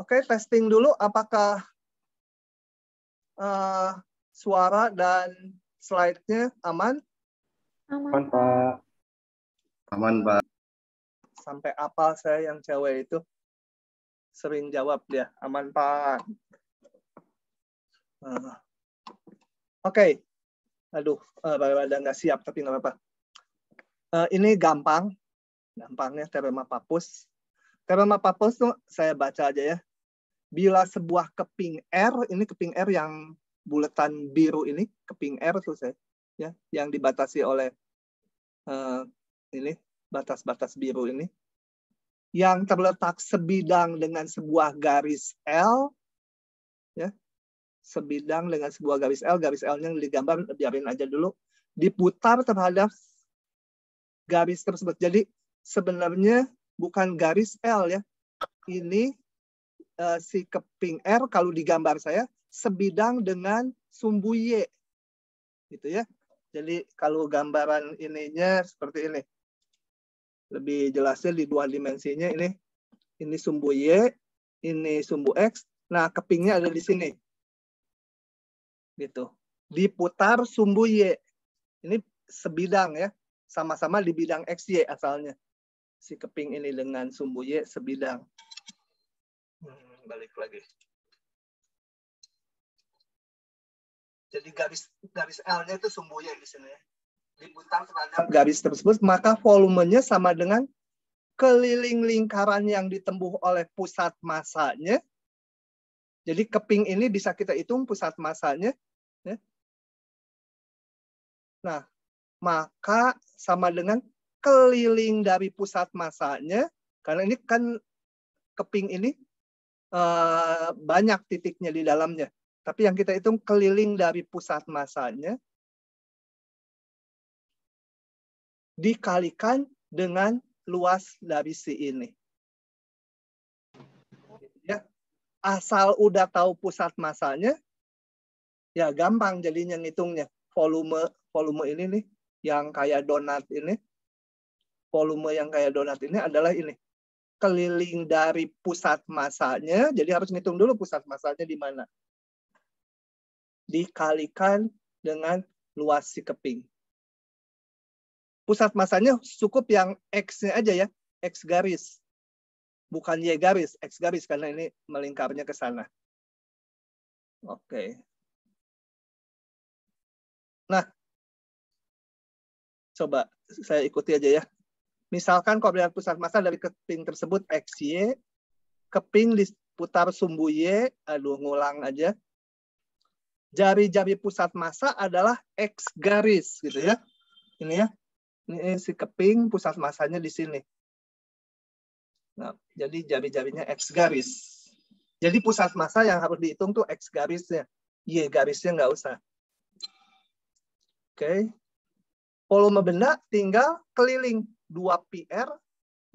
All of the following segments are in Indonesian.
Oke, testing dulu apakah suara dan slide-nya aman? Aman, Pak. Aman, Pak. Sampai apa saya yang cewek itu sering jawab dia, aman, Pak. Oke. Aduh, ada nggak siap tapi nggak apa-apa. Ini gampangnya teorema Pappus. Teorema Pappus tuh saya baca aja ya. Bila sebuah keping R, ini keping R yang buletan biru ini, keping R tuh saya, ya, yang dibatasi oleh ini batas-batas biru ini, yang terletak sebidang dengan sebuah garis L, ya, sebidang dengan sebuah garis L-nya digambar, biarin aja dulu, diputar terhadap garis tersebut. Jadi sebenarnya bukan garis L ya, ini si keping R kalau digambar saya sebidang dengan sumbu Y, gitu ya. Jadi kalau gambaran ininya seperti ini, lebih jelasnya di dua dimensinya ini sumbu Y, ini sumbu X. Nah kepingnya ada di sini, gitu. Diputar sumbu Y, ini sebidang ya, sama-sama di bidang XY asalnya. Si keping ini dengan sumbu Y sebidang. Balik lagi. Jadi garis L-nya itu sumbu Y di sini. Diputar terhadap garis tersebut, maka volumenya sama dengan keliling lingkaran yang ditempuh oleh pusat massanya. Jadi keping ini bisa kita hitung pusat massanya. Ya. Nah, maka sama dengan keliling dari pusat massanya, karena ini kan keping ini banyak titiknya di dalamnya. Tapi yang kita hitung keliling dari pusat massanya dikalikan dengan luas dari si ini. Ya, asal udah tahu pusat massanya, ya gampang jadinya ngitungnya. Volume ini nih, yang kayak donat ini, volume yang kayak donat ini adalah ini. Keliling dari pusat massanya, jadi harus ngitung dulu pusat massanya di mana. Dikalikan dengan luas si keping. Pusat massanya cukup yang X-nya aja ya, X garis. Bukan Y garis, X garis, karena ini melingkarnya ke sana. Oke. Nah, coba saya ikuti aja ya. Misalkan koordinat pusat massa dari keping tersebut XY, keping diputar sumbu Y, aduh ngulang aja. Jari-jari pusat massa adalah X garis gitu ya. Ini ya. Ini si keping pusat massanya di sini. Nah, jadi jari-jarinya X garis. Jadi pusat massa yang harus dihitung tuh X garisnya. Y garisnya nggak usah. Oke. Volume benda tinggal keliling 2πr,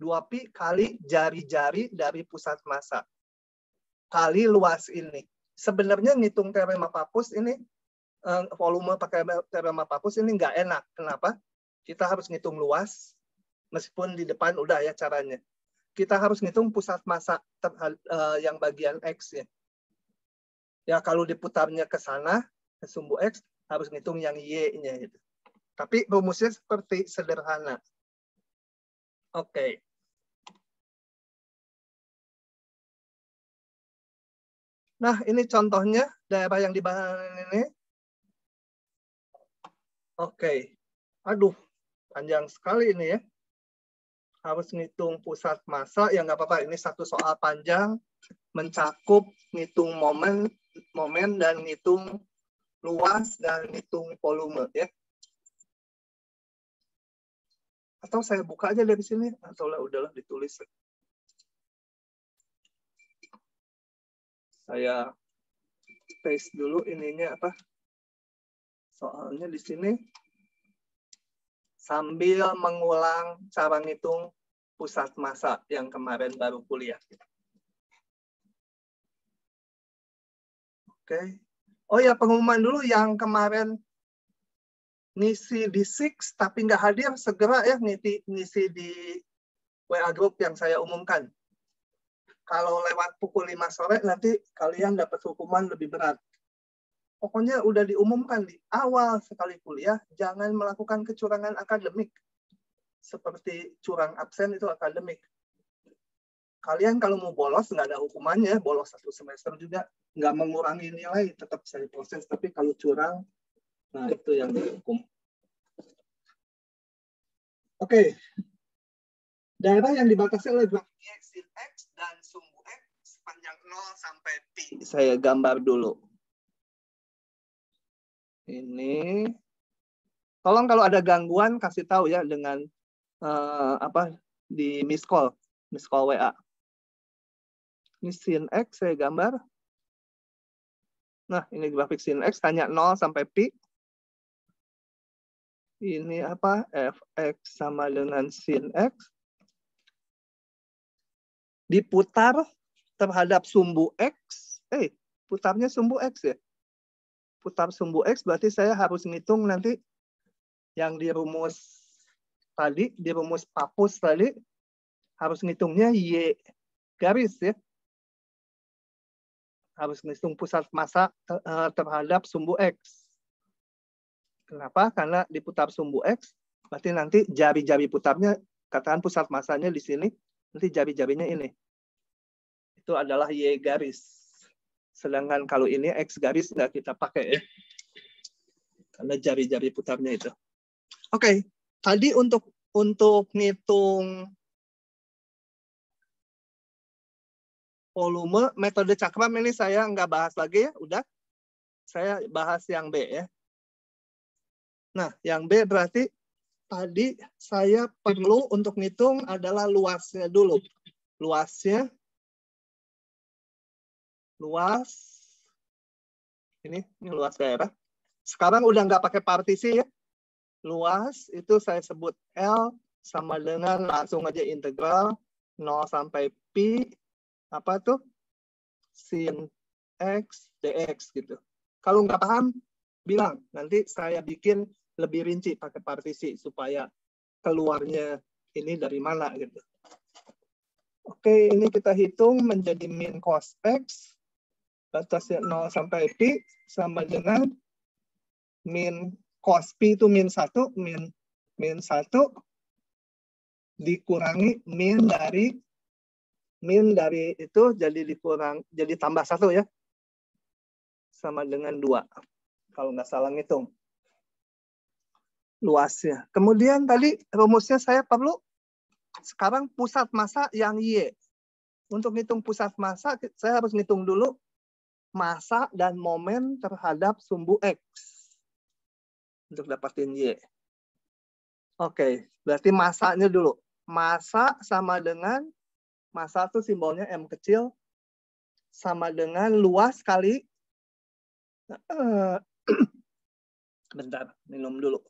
2pi kali jari-jari dari pusat massa. Kali luas ini. Sebenarnya ngitung teorema Pappus ini, volume pakai teorema Pappus ini nggak enak. Kenapa? Kita harus ngitung luas, meskipun di depan udah ya caranya. Kita harus ngitung pusat massa yang bagian X ya. Ya kalau diputarnya ke sana, ke sumbu X, harus ngitung yang Y-nya gitu. Tapi rumusnya seperti sederhana. Oke. Nah, ini contohnya daerah yang dibahas ini. Oke. Aduh, panjang sekali ini ya. Harus ngitung pusat massa, ya nggak apa-apa. Ini satu soal panjang, mencakup ngitung momen dan ngitung luas dan ngitung volume ya. Atau saya buka aja dari sini, atau udahlah ditulis. Saya paste dulu ininya apa? Soalnya di sini sambil mengulang cara ngitung pusat massa yang kemarin baru kuliah. Oke. Oh ya, pengumuman dulu yang kemarin ngisi di Six tapi nggak hadir, segera ya ngisi di WA group yang saya umumkan. Kalau lewat pukul 5 sore nanti kalian dapat hukuman lebih berat. Pokoknya udah diumumkan di awal sekali kuliah, jangan melakukan kecurangan akademik. Seperti curang absen itu akademik. Kalian kalau mau bolos nggak ada hukumannya, bolos 1 semester juga nggak mengurangi nilai, tetap saya proses. Tapi kalau curang, nah itu yang dihukum. Oke. Daerah yang dibatasi oleh grafik Y, sin X, dan sumbu X sepanjang 0 sampai pi. Saya gambar dulu. Ini. Tolong kalau ada gangguan kasih tahu ya dengan di miss call WA. Ini sin X saya gambar. Nah, ini grafik sin X tanya 0 sampai pi. Ini apa? Fx sama dengan sin X. Diputar terhadap sumbu X. Putarnya sumbu X ya. Putar sumbu X berarti saya harus ngitung nanti yang di rumus tadi, di rumus Papus tadi, harus ngitungnya Y garis ya. Harus ngitung pusat massa terhadap sumbu X. Kenapa? Karena diputar sumbu X, berarti nanti jari-jari putarnya, katakan pusat massanya di sini, nanti jari-jarinya ini. Itu adalah Y garis. Sedangkan kalau ini X garis nggak kita pakai ya. Karena jari-jari putarnya itu. Oke, tadi untuk ngitung volume, metode cakram ini saya nggak bahas lagi ya, udah. Saya bahas yang B ya. Nah, yang B berarti tadi saya perlu untuk ngitung adalah luasnya dulu. Luasnya, ini luas daerah. Sekarang udah nggak pakai partisi ya. Luas itu saya sebut L sama dengan langsung aja integral 0 sampai pi apa tuh sin X dx gitu. Kalau nggak paham bilang, nanti saya bikin lebih rinci pakai partisi supaya keluarnya ini dari mana gitu. Oke, ini kita hitung menjadi min cos X batasnya 0 sampai pi sama dengan min cos pi itu min 1 dikurangi min dari itu jadi tambah 1 ya. Sama dengan 2. Kalau nggak salah ngitung. Luasnya. Kemudian tadi rumusnya saya perlu sekarang pusat massa yang Y. Untuk ngitung pusat massa saya harus ngitung dulu massa dan momen terhadap sumbu X. Untuk dapatin Y. Oke, berarti massanya dulu. Massa sama dengan, massa itu simbolnya M kecil, sama dengan luas kali, bentar, minum dulu.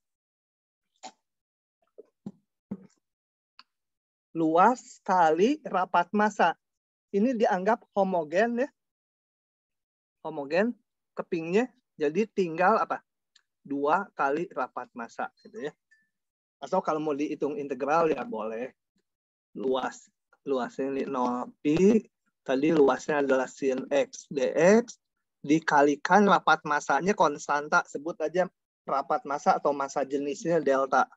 Luas kali rapat massa. Ini dianggap homogen ya. Homogen, kepingnya. Jadi tinggal apa? 2 kali rapat massa gitu ya. Atau kalau mau dihitung integral ya boleh. Luasnya ini 0 pi. Tadi luasnya adalah sin X dx. Dikalikan rapat massanya konstanta. Sebut aja rapat massa atau massa jenisnya delta.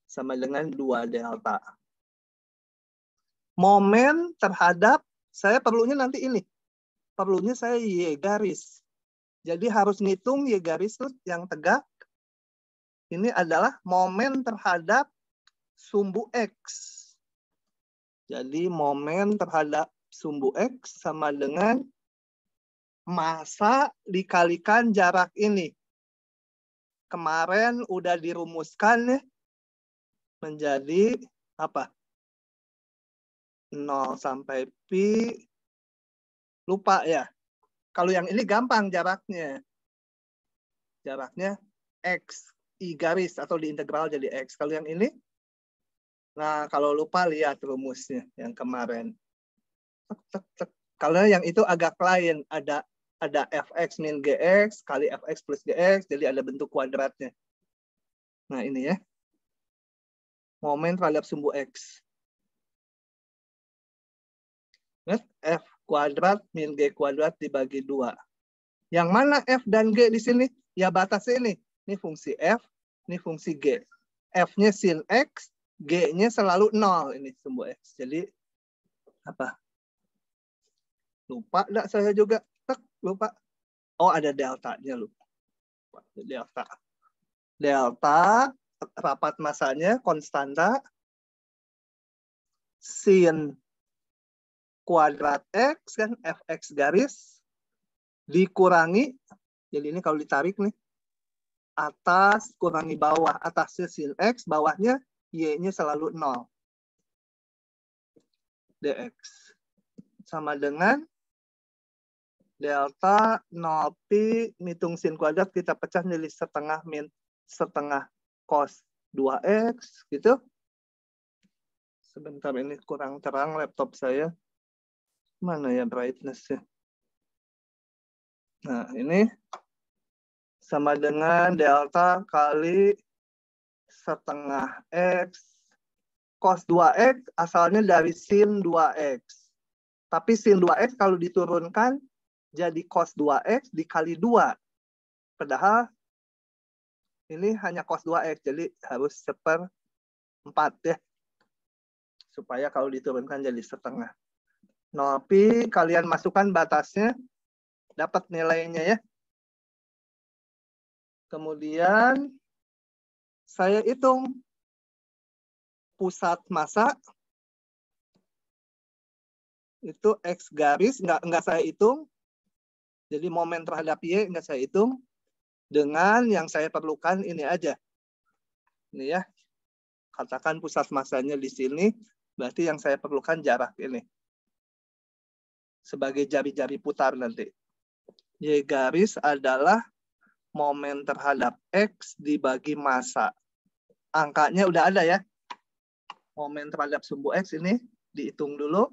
Sama dengan 2 delta. Momen terhadap, saya perlunya nanti ini. Perlunya saya Y garis. Jadi harus ngitung Y garis itu yang tegak. Ini adalah momen terhadap sumbu X. Jadi momen terhadap sumbu X sama dengan massa dikalikan jarak ini. Kemarin udah dirumuskan ya. Menjadi apa? 0 sampai pi. Lupa ya. Kalau yang ini gampang jaraknya. Jaraknya X. I garis atau diintegral jadi X. Kalau yang ini, nah kalau lupa lihat rumusnya yang kemarin. Kalau yang itu agak lain. Ada Fx min Gx kali Fx plus Gx. Jadi ada bentuk kuadratnya. Nah ini ya. Momen terhadap sumbu X. F kuadrat min G kuadrat dibagi 2. Yang mana F dan G di sini? Ya batasnya ini. Ini fungsi F, ini fungsi G. F-nya sin X, G-nya selalu 0. Ini sumbu X. Jadi, apa? Lupa enggak saya juga? Lupa. Oh, ada deltanya. Lupa. Delta. Delta, rapat masanya, konstanta, sin kuadrat X, kan, Fx garis, dikurangi, jadi ini kalau ditarik nih, atas kurangi bawah, atasnya sin X, bawahnya Y-nya selalu 0. dx. Sama dengan delta 0pi hitung sin kuadrat, kita pecah jadi setengah min setengah cos 2x, gitu. Sebentar, ini kurang terang laptop saya. Mana ya brightness-nya? Nah, ini sama dengan delta kali setengah X cos 2X asalnya dari sin 2X. Tapi sin 2X kalau diturunkan jadi cos 2X dikali 2. Padahal ini hanya cos 2X, jadi harus 1/4 ya. Supaya kalau diturunkan jadi setengah. 0pi kalian masukkan batasnya, dapat nilainya ya. Kemudian saya hitung pusat massa itu X garis, enggak saya hitung. Jadi momen terhadap Y enggak saya hitung. Dengan yang saya perlukan ini aja. Ini ya. Katakan pusat massanya di sini, berarti yang saya perlukan jarak ini. Sebagai jari-jari putar nanti. Y garis adalah momen terhadap X dibagi massa. Angkanya udah ada ya. Momen terhadap sumbu X ini dihitung dulu.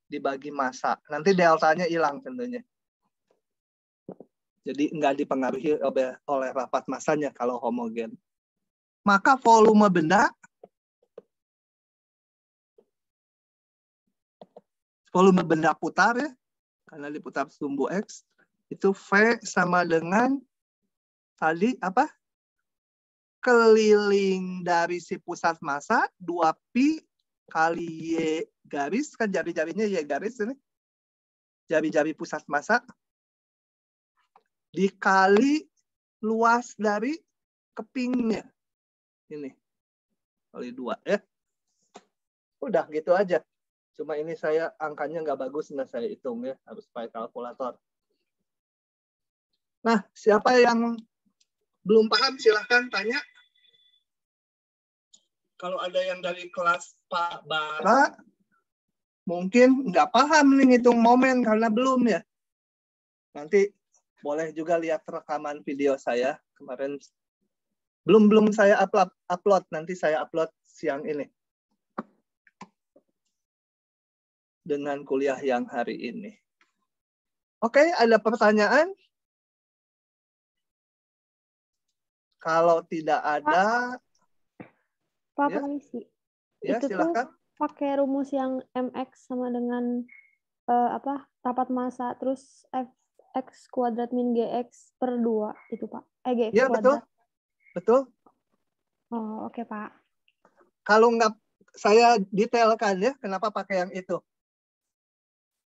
Dibagi massa. Nanti deltanya hilang tentunya. Jadi nggak dipengaruhi oleh rapat massanya kalau homogen. Maka volume benda putar ya, karena diputar sumbu X, itu V sama dengan tadi apa? Keliling dari si pusat massa 2pi kali Y garis, kan jari-jarinya Y garis ini. Jari-jari pusat massa dikali luas dari kepingnya. Ini kali 2 ya. Udah gitu aja. Cuma ini saya angkanya nggak bagus, nggak saya hitung ya. Harus pakai kalkulator. Nah, siapa yang belum paham silahkan tanya. Kalau ada yang dari kelas Pak Bara, mungkin nggak paham nih ngitung momen karena belum ya. Nanti boleh juga lihat rekaman video saya kemarin. Belum saya upload. Nanti saya upload siang ini. Dengan kuliah yang hari ini. Oke, ada pertanyaan? Kalau tidak ada, Pak, ya, permisi. Ya, Itu silakan. tuh pakai rumus yang MX sama dengan rapat massa terus Fx kuadrat min Gx per 2 itu, Pak. Gx Ya, kuadrat. Betul. Oh, oke, Pak. Kalau nggak saya detailkan ya, kenapa pakai yang itu?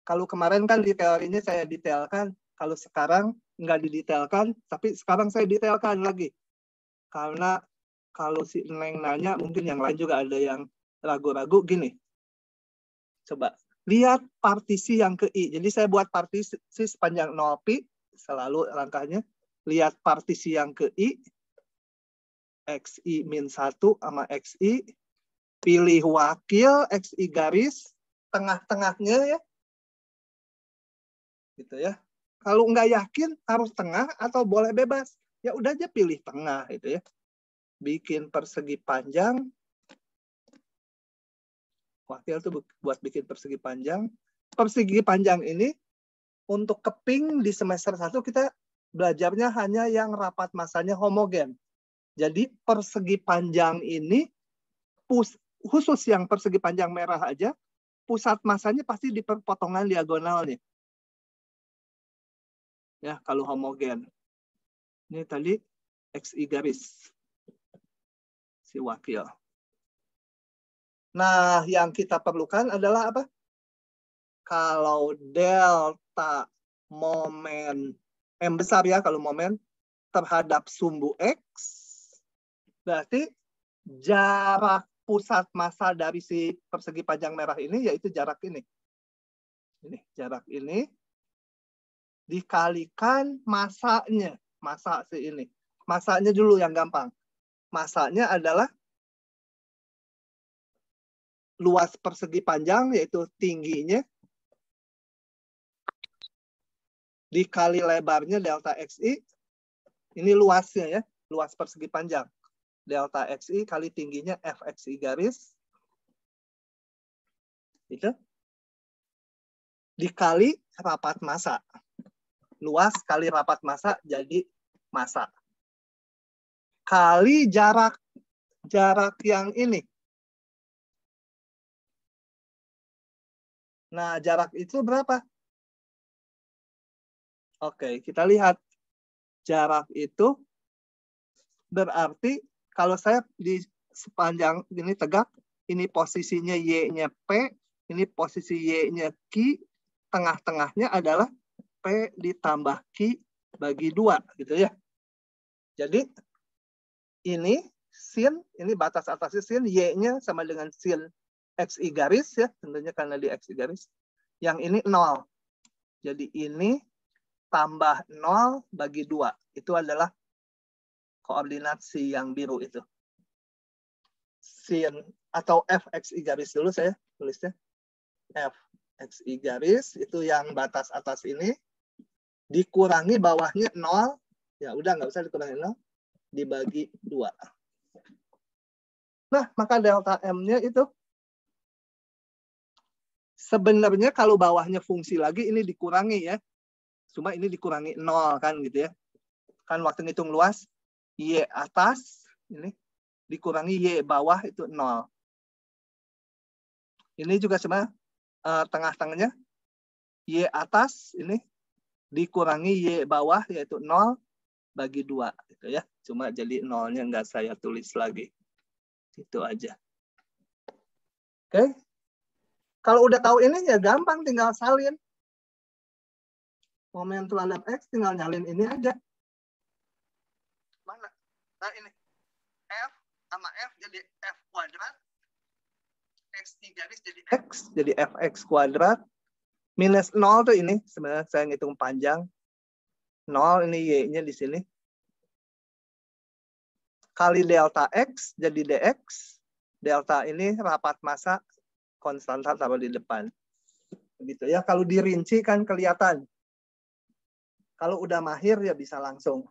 Kalau kemarin kan di teorinya saya detailkan, kalau sekarang nggak didetailkan, tapi sekarang saya detailkan lagi. Karena kalau si Neng nanya, mungkin yang lain juga ada yang ragu-ragu gini. Coba lihat partisi yang ke I. Jadi saya buat partisi sepanjang 0pi, selalu langkahnya. Lihat partisi yang ke I, XI min 1 sama XI. Pilih wakil, XI garis, tengah-tengahnya ya. Gitu ya. Kalau nggak yakin harus tengah atau boleh bebas, ya udah aja pilih tengah gitu ya. Bikin persegi panjang. Wakil tuh buat bikin persegi panjang. Persegi panjang ini untuk keping di semester 1 kita belajarnya hanya yang rapat massanya homogen. Jadi persegi panjang ini khusus yang persegi panjang merah aja pusat masanya pasti di perpotongan diagonalnya. Ya, kalau homogen. Ini tadi XI garis. Si wakil. Nah, yang kita perlukan adalah apa? Kalau delta momen M besar ya, kalau momen terhadap sumbu X, berarti jarak pusat massa dari si persegi panjang merah ini, yaitu jarak ini. Ini, jarak ini dikalikan massanya. Massa si ini. Massanya dulu yang gampang. Massanya adalah luas persegi panjang, yaitu tingginya, dikali lebarnya delta XI. Ini luasnya ya, luas persegi panjang. Delta XI kali tingginya FXI garis. Itu. Dikali rapat massa. Luas kali rapat massa jadi massa. Kali jarak yang ini. Nah, jarak itu berapa? Oke, kita lihat. Jarak itu berarti kalau saya di sepanjang ini tegak, ini posisinya Y-nya P, ini posisi Y-nya Q, tengah-tengahnya adalah P ditambah Q bagi 2, gitu ya. Jadi, ini sin, ini batas atasnya sin, Y-nya sama dengan sin XI garis ya, tentunya karena di XI garis. Yang ini 0. Jadi ini tambah 0 bagi 2. Itu adalah koordinat si yang biru itu. Sin atau FXI garis dulu saya tulisnya. FXI garis itu yang batas atas ini. Dikurangi bawahnya 0. Ya udah nggak usah dikurangi 0. Dibagi 2. Nah, maka delta M-nya itu sebenarnya kalau bawahnya fungsi lagi ini dikurangi ya. Cuma ini dikurangi 0 kan gitu ya. Kan waktu ngitung luas, Y atas, ini dikurangi Y bawah itu 0. Ini juga cuma tengah-tengahnya, Y atas, ini dikurangi Y bawah, yaitu 0 bagi 2. Gitu ya. Cuma jadi 0-nya nggak saya tulis lagi. Itu aja. Oke. Kalau udah tahu ini ya gampang, tinggal salin. Momen terhadap X tinggal nyalin ini aja. Mana? Nah ini. F sama F jadi F kuadrat. X3 garis jadi X. Jadi Fx kuadrat. Minus 0 tuh ini. Sebenarnya saya ngitung panjang. 0 ini Y-nya di sini. Kali delta X jadi dx. Delta ini rapat massa konstanta taruh di depan. Begitu ya. Kalau dirinci kan kelihatan. Kalau udah mahir ya bisa langsung.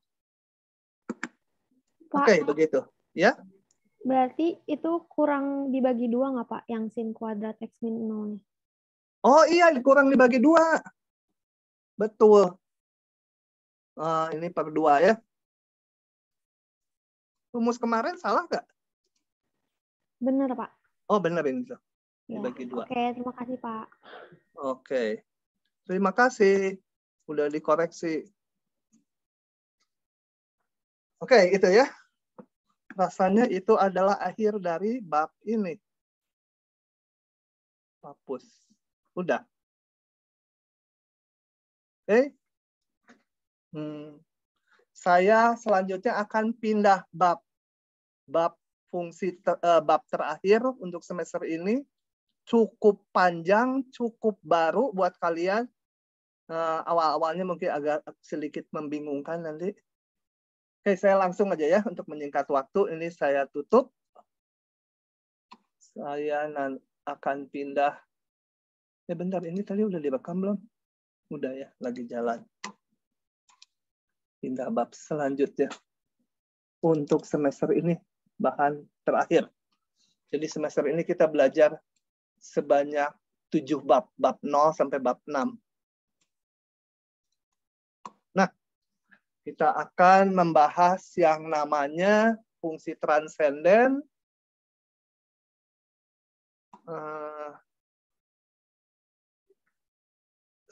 Oke, begitu. Ya. Berarti itu kurang dibagi 2 nggak Pak? Yang sin kuadrat X min 0 nih. Oh iya, kurang dibagi 2. Betul. Ini per 2 ya. Rumus kemarin salah nggak? Bener Pak. Oh bener ini tuh. Ya. Dibagi 2. Oke, terima kasih Pak. Oke. Terima kasih. Udah dikoreksi. Oke, itu ya. Rasanya itu adalah akhir dari bab ini. Hapus. Udah. Oke. Saya selanjutnya akan pindah bab. Bab fungsi bab terakhir untuk semester ini. Cukup panjang, cukup baru buat kalian. Awal-awalnya mungkin agak sedikit membingungkan nanti. Oke, saya langsung aja ya untuk menyingkat waktu. Ini saya tutup. Saya akan pindah. Ya bentar, ini tadi udah direkam belum? Udah ya, lagi jalan. Pindah bab selanjutnya. Untuk semester ini, bahan terakhir. Jadi semester ini kita belajar sebanyak 7 bab. Bab 0 sampai bab 6. Nah, kita akan membahas yang namanya fungsi transenden.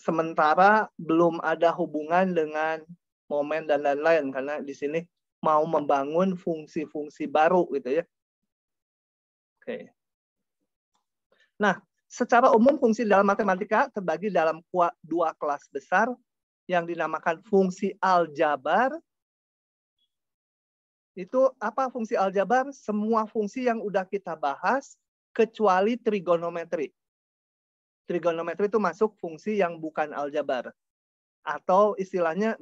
sementara belum ada hubungan dengan momen dan lain-lain, karena di sini mau membangun fungsi-fungsi baru gitu ya. Oke. Nah, secara umum fungsi dalam matematika terbagi dalam dua kelas besar yang dinamakan fungsi aljabar. Itu apa fungsi aljabar? Semua fungsi yang udah kita bahas kecuali trigonometri. Trigonometri itu masuk fungsi yang bukan aljabar. Atau istilahnya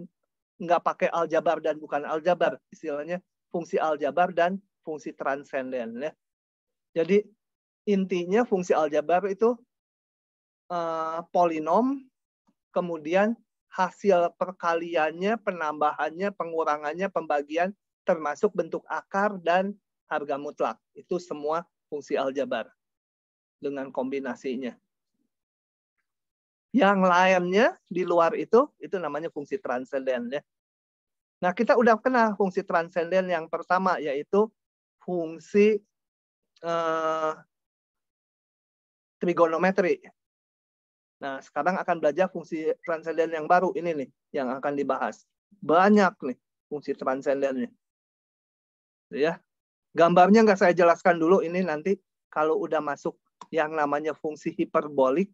nggak pakai aljabar dan bukan aljabar. Istilahnya fungsi aljabar dan fungsi transenden. Ya. Jadi intinya fungsi aljabar itu polinom, kemudian hasil perkaliannya, penambahannya, pengurangannya, pembagian, termasuk bentuk akar dan harga mutlak. Itu semua fungsi aljabar dengan kombinasinya. Yang lainnya di luar itu namanya fungsi transenden. Ya. Nah, kita udah kenal fungsi transenden yang pertama, yaitu fungsi trigonometri. Nah, sekarang akan belajar fungsi transenden yang baru ini nih, yang akan dibahas. Banyak nih fungsi transendennya. Ya, gambarnya nggak saya jelaskan dulu, ini nanti kalau udah masuk yang namanya fungsi hiperbolik.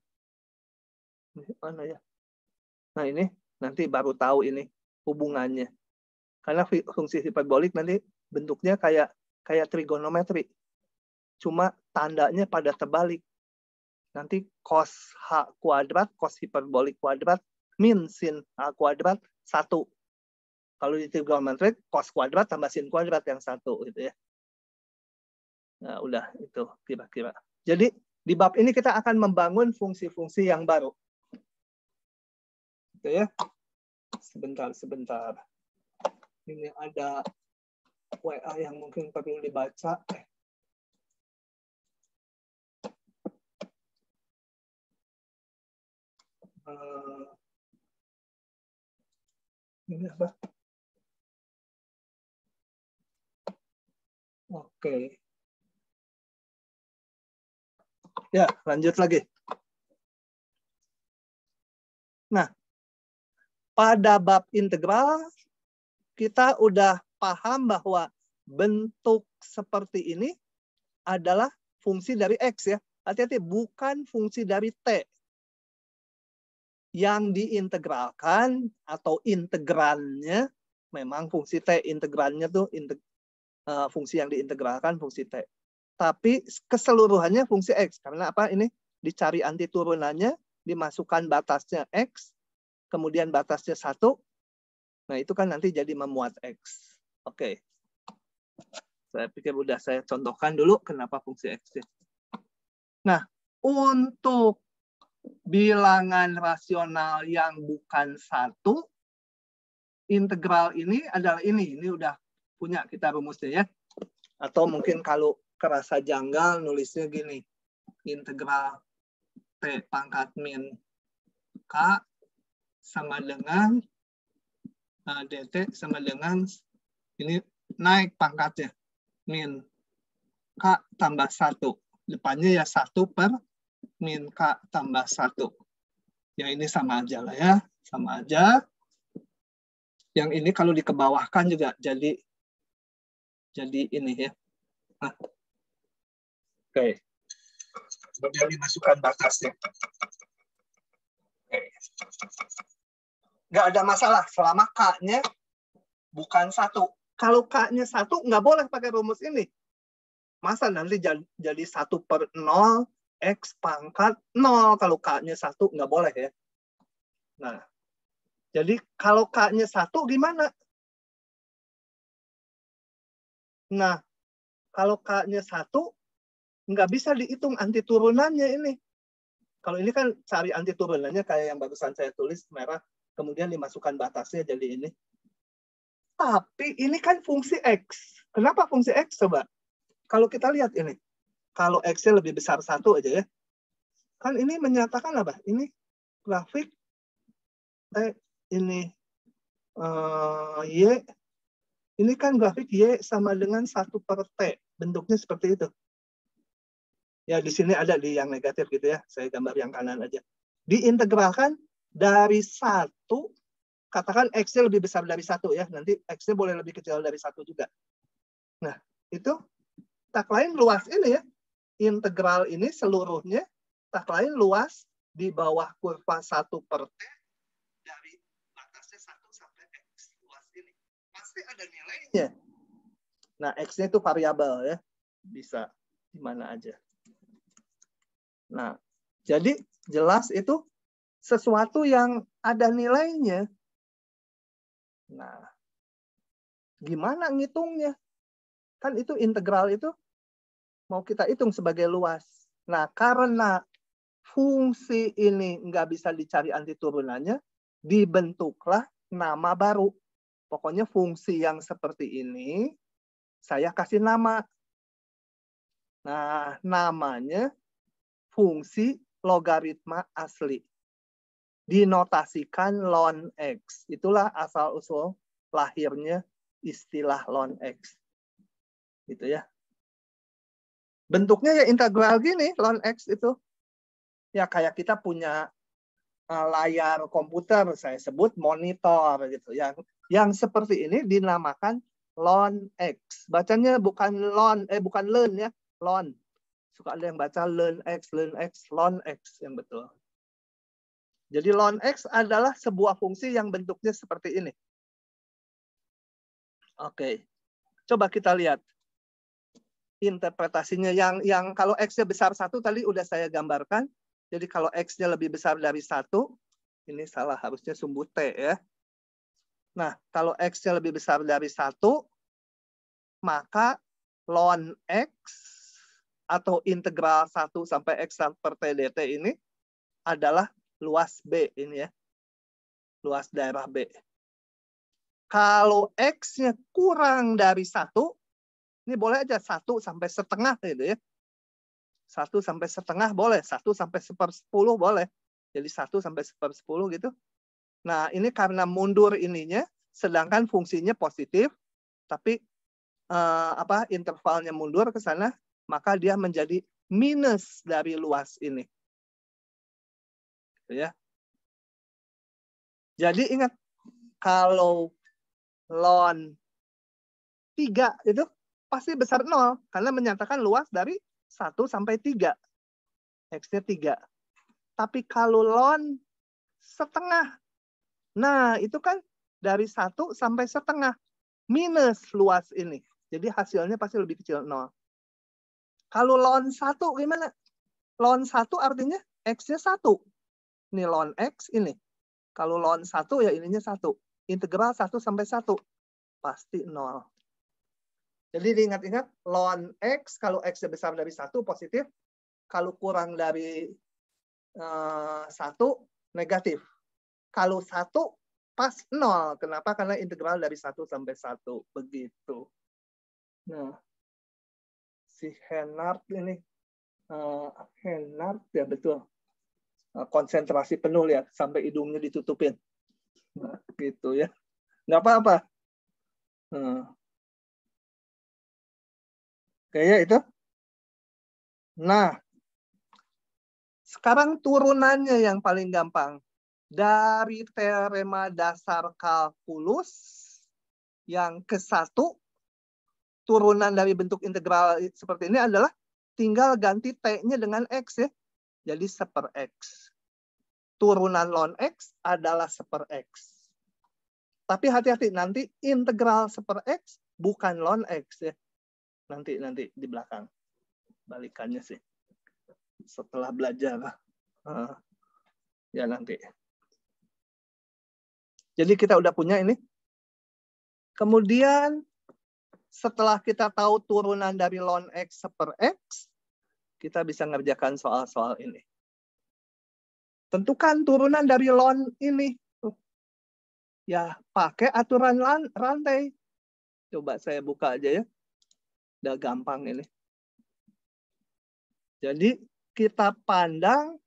Mana ya? Nah, ini nanti baru tahu ini hubungannya. Karena fungsi hiperbolik nanti bentuknya kayak trigonometri. Cuma tandanya pada terbalik. Nanti cos H kuadrat, cos hiperbolik kuadrat, min sin H kuadrat, 1. Kalau di trigonometri, cos kuadrat tambah sin kuadrat yang 1. Gitu ya. Nah, udah itu kira-kira. Jadi, di bab ini kita akan membangun fungsi-fungsi yang baru. Gitu ya. Sebentar. Ini ada WA yang mungkin perlu dibaca. Ini apa? Oke. Ya, lanjut lagi. Nah, pada bab integral, kita udah paham bahwa bentuk seperti ini adalah fungsi dari X ya. Hati-hati, bukan fungsi dari T. Yang diintegralkan atau integrannya memang fungsi T. Integrannya tuh fungsi yang diintegralkan fungsi T. Tapi keseluruhannya fungsi X. Karena apa? Ini dicari anti turunannya, dimasukkan batasnya X, kemudian batasnya 1. Nah, itu kan nanti jadi memuat X. Oke. Saya pikir udah saya contohkan dulu kenapa fungsi X. Nah, untuk bilangan rasional yang bukan 1, integral ini adalah ini. Ini udah punya kita rumusnya ya. Atau mungkin kalau kerasa janggal nulisnya gini. Integral T pangkat min K sama dengan dt sama dengan ini naik pangkatnya min K tambah 1. Depannya ya 1 per min K tambah 1. Ya ini sama aja lah ya. Sama aja. Yang ini kalau dikebawahkan juga jadi ini ya. Nah. Oke. Kemudian dimasukkan batasnya. Oke. Nggak ada masalah selama K-nya bukan 1. Kalau K-nya 1, nggak boleh pakai rumus ini. Masa nanti jadi 1 per 0, X pangkat 0. Kalau K-nya 1, nggak boleh ya. Nah, jadi kalau K-nya 1 gimana? Nah, kalau K-nya 1, nggak bisa dihitung anti turunannya ini. Kalau ini kan cari anti turunannya kayak yang barusan saya tulis, merah. Kemudian dimasukkan batasnya jadi ini. Tapi ini kan fungsi X. Kenapa fungsi X? Coba. Kalau kita lihat ini. Kalau X-nya lebih besar 1 aja ya. Kan ini menyatakan apa? Ini grafik. Ini Y. Ini kan grafik Y sama dengan 1 per T. Bentuknya seperti itu. Ya di sini ada di yang negatif gitu ya. Saya gambar yang kanan aja. Diintegralkan dari 1, katakan X-nya lebih besar dari 1 ya. Nanti X-nya boleh lebih kecil dari 1 juga. Nah, itu tak lain luas ini ya. Integral ini seluruhnya tak lain luas di bawah kurva 1/T dari batasnya 1 sampai X. Luas ini. Pasti ada nilainya. Nah, X-nya itu variabel ya. Bisa di mana aja. Nah, jadi jelas itu sesuatu yang ada nilainya. Nah, gimana ngitungnya? Kan itu integral itu mau kita hitung sebagai luas. Nah, karena fungsi ini nggak bisa dicari antiturunannya, dibentuklah nama baru. Pokoknya fungsi yang seperti ini, saya kasih nama. Nah, namanya fungsi logaritma asli. Dinotasikan ln X. Itulah asal-usul lahirnya istilah ln X. Gitu ya. Bentuknya ya integral gini, ln X itu. Ya kayak kita punya layar komputer, saya sebut monitor gitu. Yang seperti ini dinamakan ln X. Bacanya bukan learn ya, ln. Suka ada yang baca learn X, ln X yang betul. Jadi ln X adalah sebuah fungsi yang bentuknya seperti ini. Oke. Coba kita lihat interpretasinya yang kalau X-nya besar 1 tadi udah saya gambarkan. Jadi kalau X-nya lebih besar dari 1, ini salah, harusnya sumbu T ya. Nah, kalau X-nya lebih besar dari 1, maka ln X atau integral 1 sampai X/T dt ini adalah luas B ini ya. Luas daerah B. Kalau X-nya kurang dari 1, ini boleh aja 1 sampai setengah gitu ya. 1 sampai setengah boleh, 1 sampai 1/10 boleh. Jadi 1 sampai 1/10 gitu. Nah, ini karena mundur ininya, sedangkan fungsinya positif, tapi intervalnya mundur ke sana, maka dia menjadi minus dari luas ini. Ya. Jadi ingat, kalau ln 3 itu pasti besar 0, karena menyatakan luas dari 1 sampai 3. X-nya 3. Tapi kalau ln setengah, nah itu kan dari 1 sampai setengah, minus luas ini. Jadi hasilnya pasti lebih kecil 0. Kalau ln 1 gimana? Ln 1 artinya X-nya 1. Ini ln X ini. Kalau ln 1 ya ininya 1. Integral 1 sampai 1. Pasti 0. Jadi diingat-ingat, ln X, kalau X-nya besar dari 1, positif. Kalau kurang dari 1, negatif. Kalau 1, pas 0. Kenapa? Karena integral dari 1 sampai 1. Begitu. Nah, si Hennard ini. Hennard, ya betul. Konsentrasi penuh, lihat. Sampai hidungnya ditutupin. Nah, gitu ya. Nggak apa-apa. Kayak itu. Nah, sekarang turunannya yang paling gampang. Dari teorema dasar kalkulus yang ke-1, turunan dari bentuk integral seperti ini adalah tinggal ganti T-nya dengan X ya. Jadi 1/X. Turunan ln X adalah 1/X. Tapi hati-hati, nanti integral 1/X bukan ln X ya. Nanti di belakang. Balikannya sih. Setelah belajar. Ya nanti. Jadi kita udah punya ini. Kemudian setelah kita tahu turunan dari ln X 1/X, kita bisa ngerjakan soal-soal ini. Tentukan turunan dari ln ini. Ya, pakai aturan rantai. Coba saya buka aja ya. Udah gampang ini. Jadi kita pandang,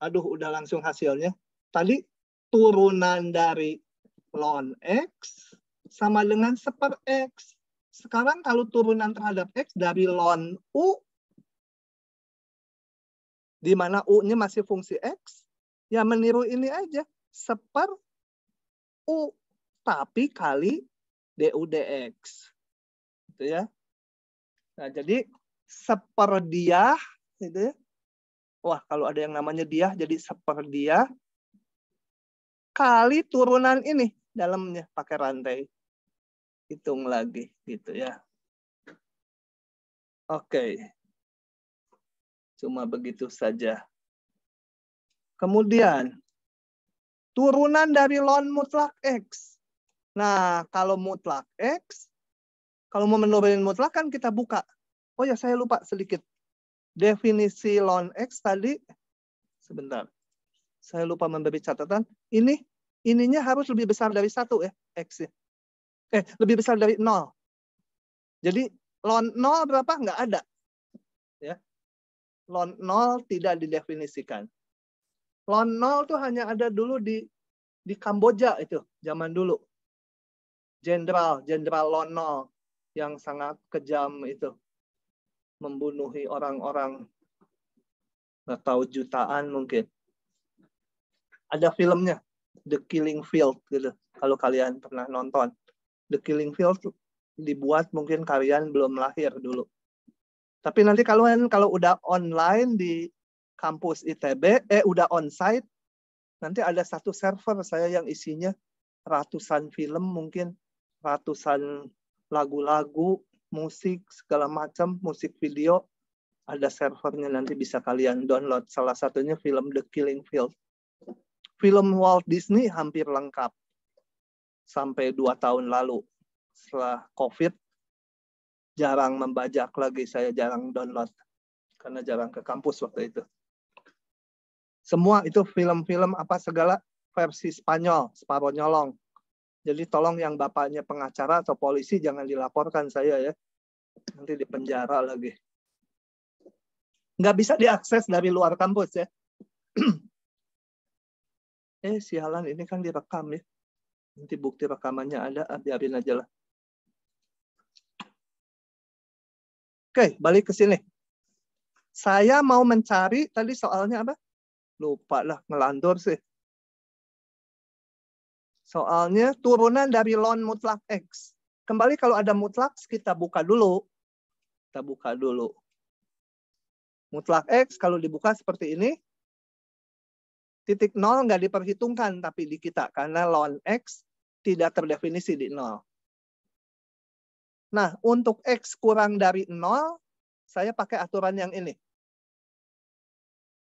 udah langsung hasilnya. Tadi turunan dari ln X sama dengan 1/X. Sekarang kalau turunan terhadap X dari ln U, di mana U-nya masih fungsi X, Ya meniru ini aja. Seper U. Tapi kali DU DX. Gitu ya. Nah, jadi seperdiah. Gitu ya. Wah, kalau ada yang namanya diah, jadi seperdiah. Kali turunan ini. Dalamnya pakai rantai. Hitung lagi. Gitu ya. Oke. Cuma begitu saja. Kemudian, turunan dari ln mutlak X. Nah, kalau mutlak X, kalau mau menurunin mutlak kan kita buka. Oh ya, saya lupa sedikit. Definisi ln X tadi, sebentar. Saya lupa memberi catatan. Ininya harus lebih besar dari 1 ya, X-nya. Lebih besar dari 0. Jadi, ln 0 berapa? Nggak ada. Ya. Ln 0 tidak didefinisikan. Ln 0 tuh hanya ada dulu di Kamboja itu, zaman dulu. Jenderal ln 0 yang sangat kejam itu. Membunuhi orang-orang, nggak tahu jutaan mungkin. Ada filmnya, The Killing Field gitu. Kalau kalian pernah nonton. The Killing Field dibuat mungkin kalian belum lahir dulu. Tapi nanti kalau udah online di kampus ITB, udah onsite, nanti ada satu server saya yang isinya ratusan film, mungkin ratusan lagu-lagu, musik, segala macam, musik video. Ada servernya, nanti bisa kalian download. Salah satunya film The Killing Field. Film Walt Disney hampir lengkap. Sampai 2 tahun lalu. Setelah COVID, jarang membajak lagi. Saya jarang download. Karena jarang ke kampus waktu itu. Semua itu film-film apa segala versi Spanyol, Separuh Nyolong. Jadi tolong yang bapaknya pengacara atau polisi jangan dilaporkan saya ya. Nanti dipenjara lagi. Nggak bisa diakses dari luar kampus ya. Sialan ini kan direkam ya. Nanti bukti rekamannya ada, biarin aja lah. Oke, balik ke sini. Saya mau mencari, tadi soalnya apa? Lupa lah, ngelantur sih. Soalnya turunan dari ln mutlak X. Kembali kalau ada mutlak, kita buka dulu. Kita buka dulu. Mutlak X kalau dibuka seperti ini, titik 0 nggak diperhitungkan tapi di kita. Karena ln X tidak terdefinisi di 0. Nah, untuk X kurang dari 0, saya pakai aturan yang ini.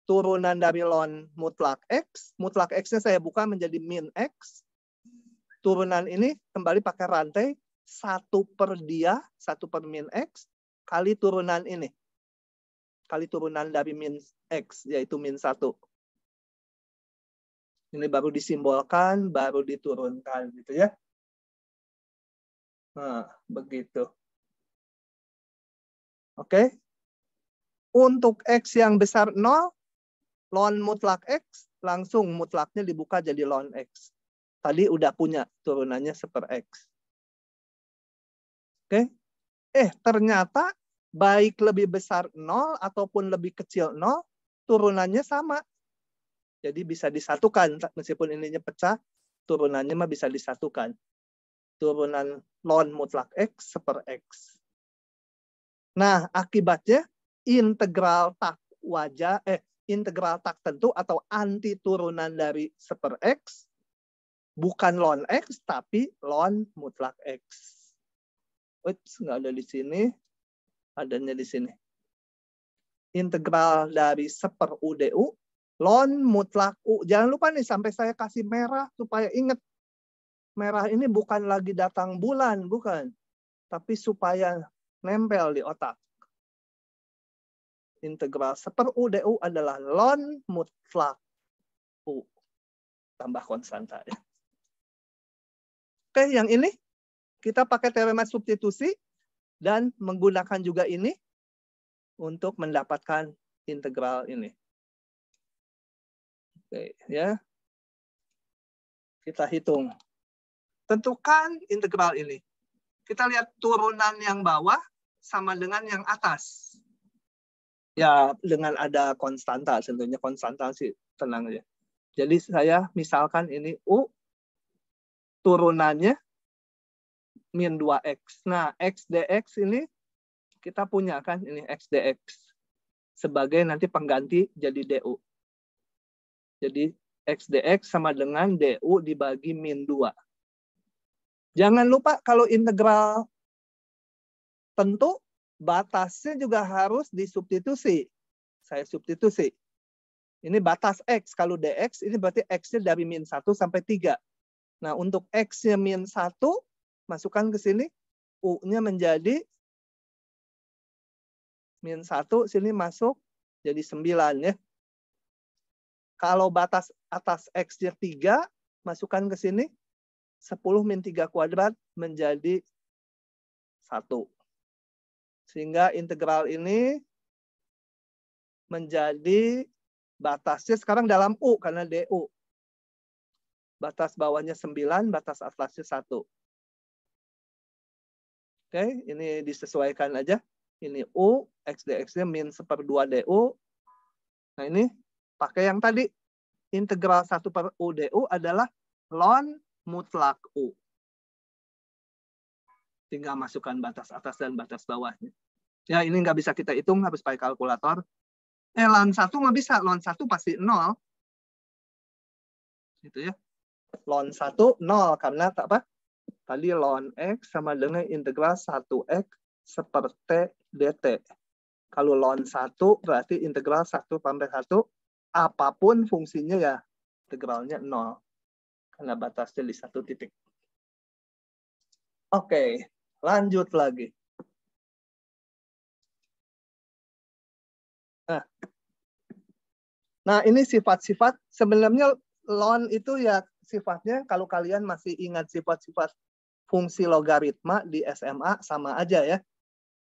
Turunan dari ln mutlak X. Mutlak X-nya saya buka menjadi min X. Turunan ini kembali pakai rantai 1 per dia, 1 per min X, kali turunan ini. Kali turunan dari min X, yaitu min 1. Ini baru disimbolkan, baru diturunkan. Gitu ya. Nah, begitu. Oke. Untuk X yang besar 0, ln mutlak X, langsung mutlaknya dibuka jadi ln X. Tadi udah punya turunannya seper X. Oke. Ternyata baik lebih besar 0 ataupun lebih kecil 0, turunannya sama. Jadi bisa disatukan. Meskipun ininya pecah, turunannya mah bisa disatukan. Turunan ln mutlak X seper X. Nah, akibatnya integral tak integral tak tentu atau anti turunan dari seper X bukan ln X tapi ln mutlak X. Nggak ada di sini. Adanya di sini. Integral dari seper U DU, ln mutlak U. Jangan lupa nih, sampai saya kasih merah supaya ingat. Merah ini bukan lagi datang bulan, bukan. Tapi supaya nempel di otak. Integral seper U DU adalah ln mutlak U. Tambah konstanta. Ya. Oke, yang ini. Kita pakai teorema substitusi dan menggunakan juga ini untuk mendapatkan integral ini. Oke, ya. Kita hitung. Tentukan integral ini. Kita lihat turunan yang bawah sama dengan yang atas. Ya, dengan ada konstanta, tentunya konstanta sih tenang aja. Jadi saya misalkan ini U, turunannya min 2X. Nah, X dx ini kita punya kan, ini X dx. Sebagai nanti pengganti jadi DU. Jadi X dx sama dengan DU dibagi min 2. Jangan lupa kalau integral tentu batasnya juga harus disubstitusi. Saya substitusi. Ini batas X. Kalau dx ini berarti X-nya dari min 1 sampai 3. Nah, untuk X-nya min 1, masukkan ke sini. U-nya menjadi min 1, sini masuk jadi 9 ya. Kalau batas atas X-nya 3, masukkan ke sini. 10 min 3 kuadrat menjadi 1. Sehingga integral ini menjadi batasnya sekarang dalam U karena DU. Batas bawahnya 9, batas atasnya 1. Oke, ini disesuaikan aja. Ini U, X dx-nya min 1/2 DU. Nah ini pakai yang tadi. Integral 1/U DU adalah ln mutlak U. Tinggal masukkan batas atas dan batas bawahnya. Ya ini nggak bisa kita hitung, harus pakai kalkulator. Ln 1 nggak bisa, ln 1 pasti 0. Gitu ya. Ln 1 0 karena apa? Tadi ln X sama dengan integral 1X seperti dt. Kalau ln 1 berarti integral 1 sampai 1, apapun fungsinya ya integralnya 0. Karena batasnya di 1 titik. Oke, lanjut lagi. Nah, ini sifat-sifat. Sebenarnya ln itu ya sifatnya, kalau kalian masih ingat sifat-sifat fungsi logaritma di SMA, sama aja ya.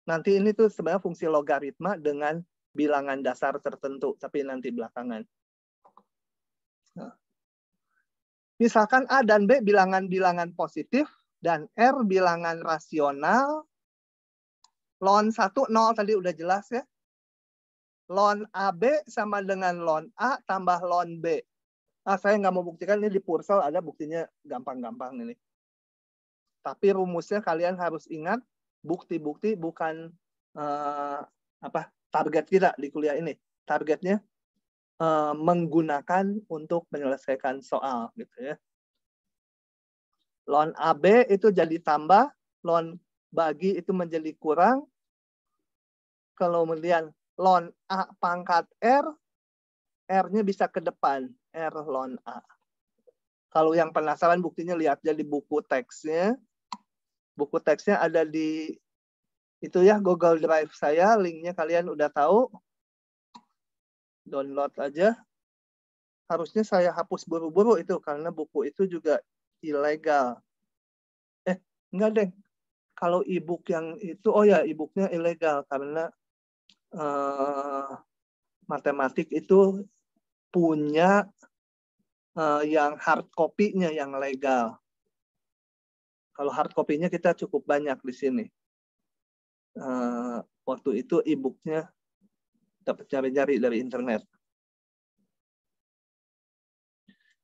Nanti ini tuh sebenarnya fungsi logaritma dengan bilangan dasar tertentu, tapi nanti belakangan. Nah. Misalkan A dan B bilangan-bilangan positif, dan R bilangan rasional. Ln 1, 0 tadi udah jelas ya. Ln AB sama dengan ln A tambah ln B. Nah, saya nggak mau buktikan, ini di Purcell ada buktinya gampang-gampang ini. Tapi rumusnya kalian harus ingat, bukti-bukti bukan target kita di kuliah ini. Targetnya menggunakan untuk menyelesaikan soal gitu ya. Ln AB itu jadi tambah, ln bagi itu menjadi kurang. Kemudian ln A pangkat R, R-nya bisa ke depan, R ln A. Kalau yang penasaran buktinya lihat aja di buku teksnya. Buku teksnya ada di itu ya, Google Drive saya, linknya kalian udah tahu. Download aja. Harusnya saya hapus buru-buru itu karena buku itu juga ilegal. Enggak deh. Kalau e-book yang itu, oh ya e-booknya ilegal karena matematik itu punya yang hard copy-nya yang legal. Kalau hard copy-nya kita cukup banyak di sini. Waktu itu e-booknya dapat cari-cari dari internet.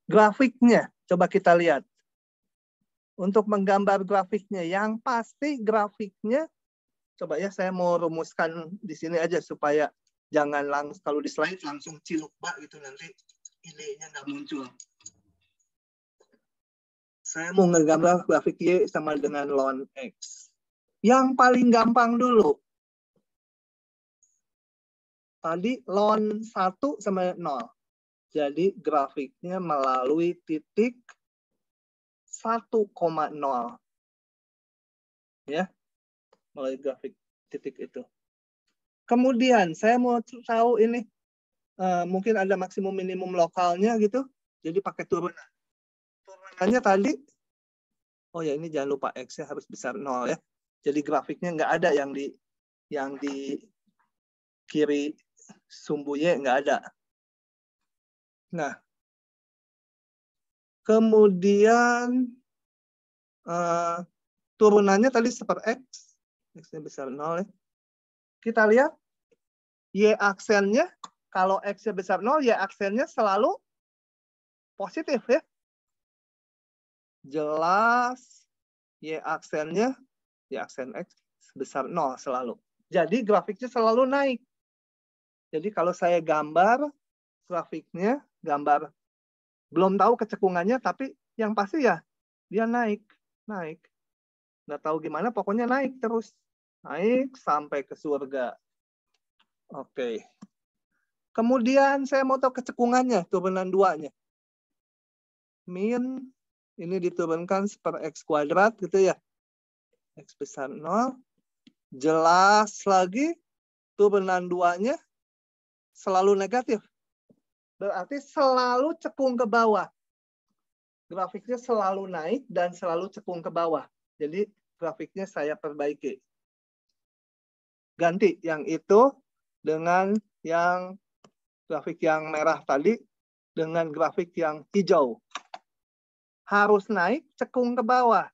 Grafiknya, coba kita lihat. Untuk menggambar grafiknya, yang pasti grafiknya, coba ya saya mau rumuskan di sini aja supaya jangan langsung kalau di slide langsung cilukba gitu nanti idenya nggak muncul. Saya mau ngegambar grafik Y sama dengan ln X. Yang paling gampang dulu. Tadi ln 1 sama 0. Jadi grafiknya melalui titik 1,0. Ya. Melalui grafik titik itu. Kemudian saya mau tahu ini mungkin ada maksimum minimum lokalnya gitu. Jadi pakai turunan. Turunannya tadi, oh ya ini jangan lupa X-nya harus besar 0 ya. Jadi grafiknya nggak ada yang di kiri sumbu Y nggak ada. Nah, kemudian turunannya tadi seper X. X-nya besar 0 ya. Kita lihat Y aksennya, kalau X-nya besar 0, Y aksennya selalu positif ya. Jelas Y aksennya, Y aksen X sebesar 0 selalu. Jadi grafiknya selalu naik. Jadi kalau saya gambar grafiknya, gambar belum tahu kecekungannya, tapi yang pasti ya dia naik. Nggak tahu gimana, pokoknya naik terus. Naik sampai ke surga. Oke. Kemudian saya mau tahu kecekungannya, turunan 2-nya. Min, ini diturunkan per X kuadrat gitu ya. X besar 0. Jelas lagi, turunan 2-nya selalu negatif. Berarti selalu cekung ke bawah. Grafiknya selalu naik dan selalu cekung ke bawah. Jadi grafiknya saya perbaiki. Ganti yang itu dengan yang grafik yang merah tadi dengan grafik yang hijau. Harus naik, cekung ke bawah.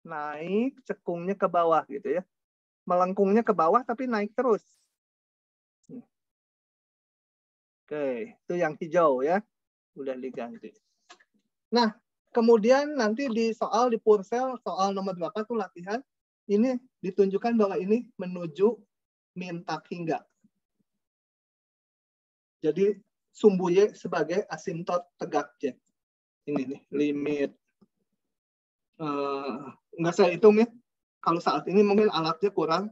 Naik, cekungnya ke bawah gitu ya. Melengkungnya ke bawah tapi naik terus. Oke, itu yang hijau ya. Udah diganti. Nah, kemudian nanti di soal di Purcell, soal nomor berapa tuh latihan, ini ditunjukkan bahwa ini menuju min tak hingga. Jadi sumbu Y sebagai asimtot tegak Y. Ini nih, limit. Nggak saya hitung ya. Kalau saat ini mungkin alatnya kurang.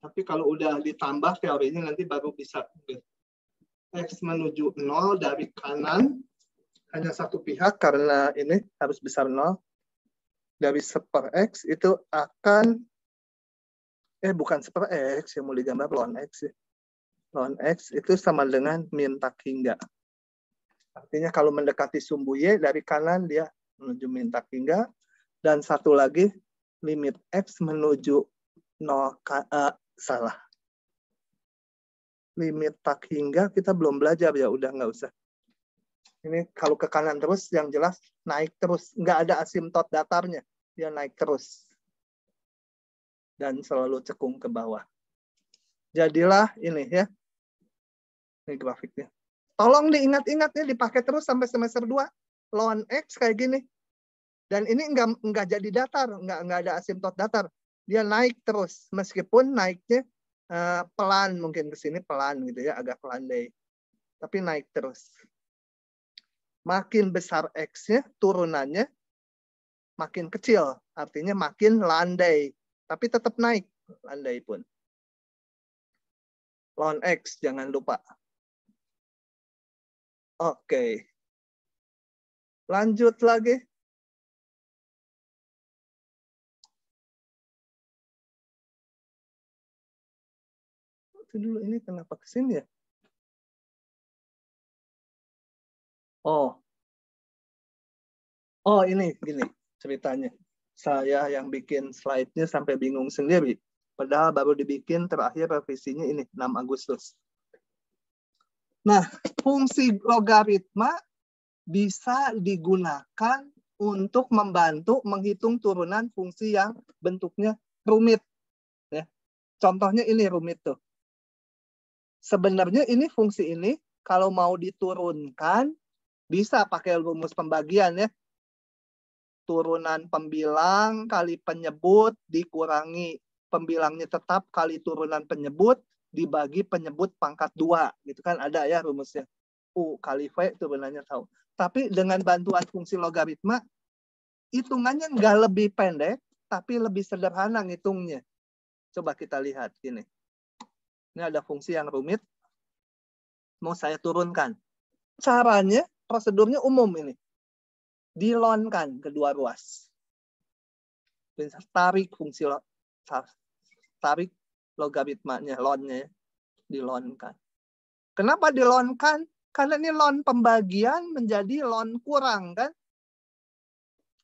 Tapi kalau udah ditambah teorinya nanti baru bisa. X menuju 0 dari kanan. Hanya satu pihak karena ini harus besar 0. Dari seper X itu akan bukan seper X yang mau digambar ln X ya. Ln X itu sama dengan min tak hingga. Artinya kalau mendekati sumbu Y dari kanan dia menuju min tak hingga, dan satu lagi limit X menuju 0 salah. Limit tak hingga kita belum belajar ya, udah nggak usah. Ini kalau ke kanan terus yang jelas naik terus, nggak ada asimtot datarnya, dia naik terus dan selalu cekung ke bawah. Jadilah ini ya, ini grafiknya. Tolong diingat-ingat ya, dipakai terus sampai semester 2. Ln X kayak gini. Dan ini nggak jadi datar, nggak ada asimtot datar. Dia naik terus, meskipun naiknya pelan, mungkin ke sini pelan gitu ya, agak landai. Tapi naik terus. Makin besar X-nya, turunannya makin kecil. Artinya makin landai. Tapi tetap naik, landai pun. Ln X, jangan lupa. Oke. Lanjut lagi. Itu dulu, ini kenapa kesini ya? Oh ini gini ceritanya. Saya yang bikin slide-nya sampai bingung sendiri. Padahal baru dibikin terakhir revisinya ini 6 Agustus. Nah, fungsi logaritma bisa digunakan untuk membantu menghitung turunan fungsi yang bentuknya rumit. Ya. Contohnya ini rumit tuh. Sebenarnya ini fungsi ini kalau mau diturunkan bisa pakai rumus pembagian ya. Turunan pembilang kali penyebut dikurangi pembilangnya tetap kali turunan penyebut dibagi penyebut pangkat 2. Gitu kan ada ya rumusnya. U kali V turunannya tahu. Tapi dengan bantuan fungsi logaritma hitungannya nggak lebih pendek tapi lebih sederhana ngitungnya. Coba kita lihat gini. Ini ada fungsi yang rumit. Mau saya turunkan. Caranya, prosedurnya umum ini. Dilonkan kedua ruas. Tarik fungsi tarik logaritmanya, lonnya dilonkan. Kenapa dilonkan? Karena ini lon pembagian menjadi lon kurang kan?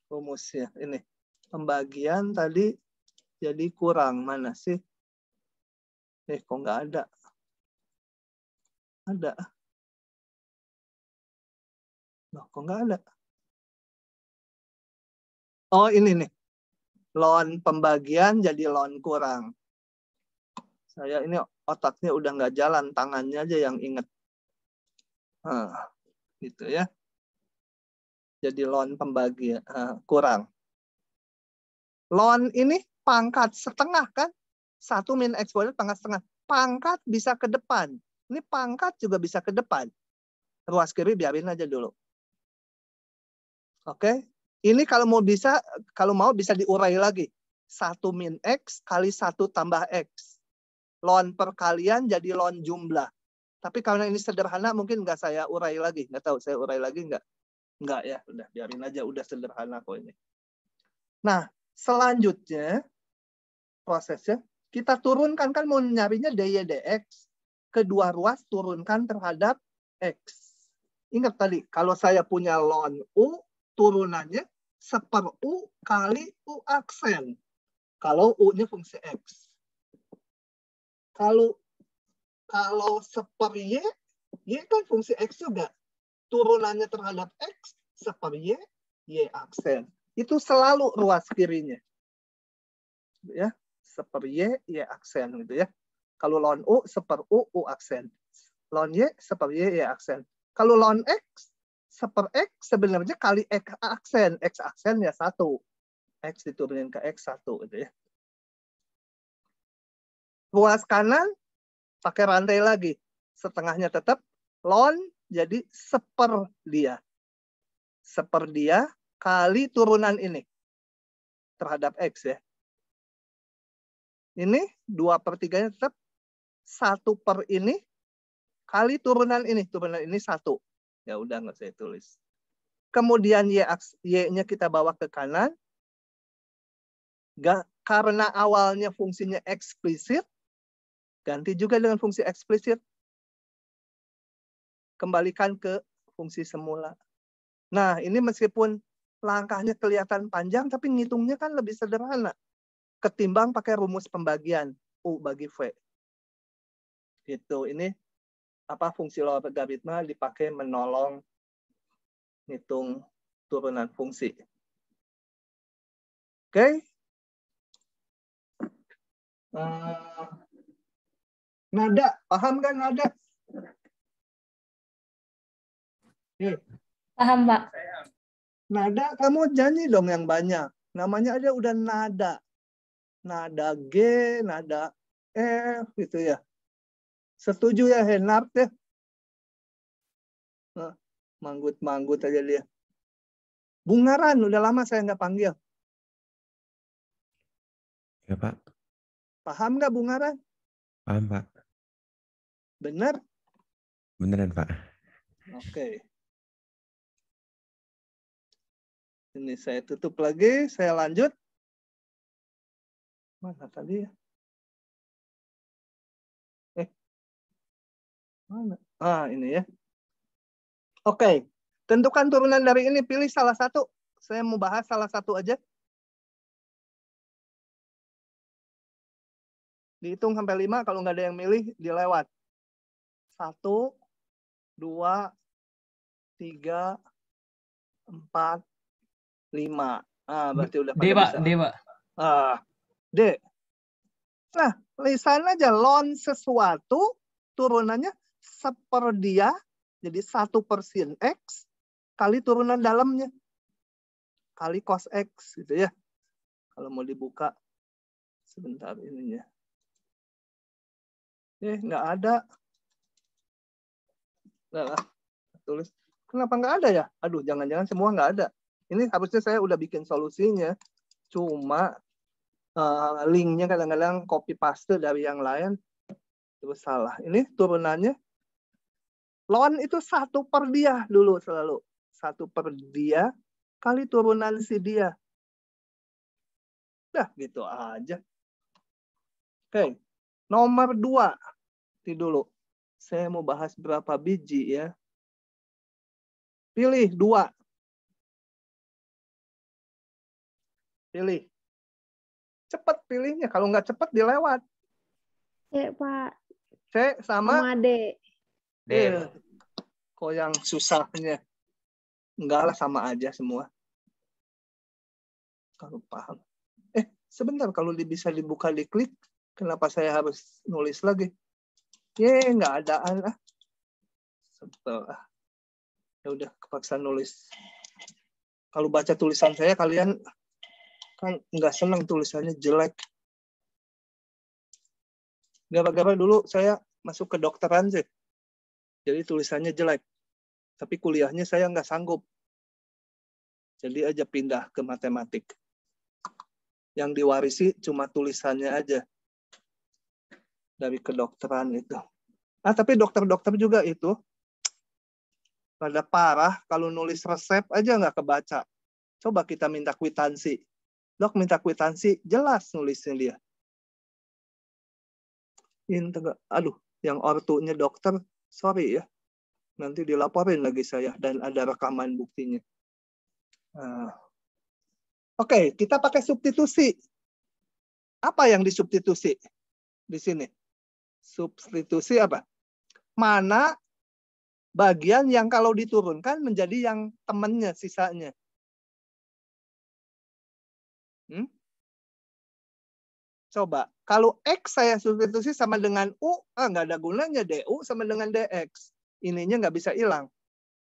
Rumusnya ini. Pembagian tadi jadi kurang. Mana sih? Kok nggak ada? Ada. Loh, kok nggak ada? Oh, ini nih. Lon pembagian jadi lon kurang. Saya ini otaknya udah nggak jalan, tangannya aja yang inget. Gitu ya. Jadi ln pembagian kurang. Ln ini pangkat setengah kan? 1 min X kuadrat pangkat setengah. Pangkat bisa ke depan. Ini pangkat juga bisa ke depan. Ruas kiri biarin aja dulu. Oke. Ini kalau mau bisa diurai lagi. 1 min X kali 1 tambah X. Ln perkalian jadi ln jumlah. Tapi karena ini sederhana mungkin nggak saya urai lagi. Nggak tahu saya urai lagi nggak? Nggak ya. Udah biarin aja. Udah sederhana kok ini. Nah, selanjutnya prosesnya kita turunkan kan mau nyarinya dy dx. Kedua ruas turunkan terhadap X. Ingat tadi, kalau saya punya ln U, turunannya 1/U kali U aksen. Kalau U-nya fungsi X. Kalau 1/Y, Y kan fungsi X juga. Turunannya terhadap X, 1/Y, Y aksen. Itu selalu ruas kirinya. Ya, 1/Y, Y aksen gitu ya. Kalau ln U, 1/U, U aksen. Ln Y, 1/Y, Y aksen. Kalau ln X, 1/X sebenarnya kali X aksen. X aksen ya 1. X diturunin ke X 1 gitu ya. Ruas kanan pakai rantai lagi. Setengahnya tetap ln jadi 1/. 1/. Kali turunan ini. Terhadap X ya. Ini 2/3-nya tetap 1/. Ini kali turunan ini. Turunan ini 1. Ya udah nggak saya tulis. Kemudian Y-nya kita bawa ke kanan. Karena awalnya fungsinya eksplisit. Ganti juga dengan fungsi eksplisit. Kembalikan ke fungsi semula. Nah ini meskipun langkahnya kelihatan panjang. Tapi ngitungnya kan lebih sederhana. Ketimbang pakai rumus pembagian. U bagi V. Gitu. Ini fungsi logaritma dipakai menolong hitung turunan fungsi. Oke. Nada, paham kan nada? Paham, Pak. Nada, kamu nyanyi dong yang banyak. Namanya aja udah nada. Nada G, nada F gitu ya. Setuju ya Henard ya? Manggut-manggut aja dia. Bungaran, udah lama saya nggak panggil. Ya, Pak. Paham nggak Bungaran? Paham, Pak. Bener? Beneran, Pak. Oke. Ini saya tutup lagi, saya lanjut. Mana tadi ya? Mana? Ini ya. Oke. Tentukan turunan dari ini, pilih salah satu. Saya mau bahas salah satu aja. Dihitung sampai 5, kalau nggak ada yang milih, dilewat. 1, 2, 3, 4, 5. Berarti udah pada bisa. D, Pak. D. Nah, lisan aja. Ln sesuatu, turunannya 1/dia, jadi 1/sin X, kali turunan dalamnya. Kali cos X, gitu ya. Kalau mau dibuka, sebentar ininya. Nggak ada. Nggak lah. Tulis. Kenapa nggak ada ya? Aduh, jangan-jangan semua nggak ada. Ini harusnya saya udah bikin solusinya. Cuma linknya kadang-kadang copy paste dari yang lain. Terus salah. Ini turunannya. Ln itu 1/dia dulu selalu. 1/dia kali turunan si dia. Dah gitu aja. Oke. Nomor 2. Nanti dulu. Saya mau bahas berapa biji ya. Pilih 2. Pilih. Cepat pilihnya. Kalau nggak cepat dilewat. C, Pak. C sama D. Kok yang susahnya? Enggak lah, sama aja semua. Kalau paham. Sebentar, kalau bisa dibuka di klik, kenapa saya harus nulis lagi? Nggak adaan. Sebentar. Ya udah, kepaksa nulis. Kalau baca tulisan saya, kalian kan nggak senang tulisannya jelek. Gara-gara dulu saya masuk ke dokteran sih. Jadi tulisannya jelek. Tapi kuliahnya saya nggak sanggup. Jadi aja pindah ke matematik. Yang diwarisi cuma tulisannya aja. Dari kedokteran itu. Tapi dokter-dokter juga itu pada parah, kalau nulis resep aja nggak kebaca. Coba kita minta kwitansi. Dok minta kwitansi, jelas nulisnya dia. Aduh, yang ortunya dokter, sorry ya. Nanti dilaporin lagi saya dan ada rekaman buktinya. Oke, kita pakai substitusi. Apa yang disubstitusi di sini? Substitusi apa? Mana bagian yang kalau diturunkan menjadi yang temannya, sisanya. Coba, kalau X saya substitusi sama dengan U, nggak ada gunanya. DU sama dengan DX. Ininya nggak bisa hilang.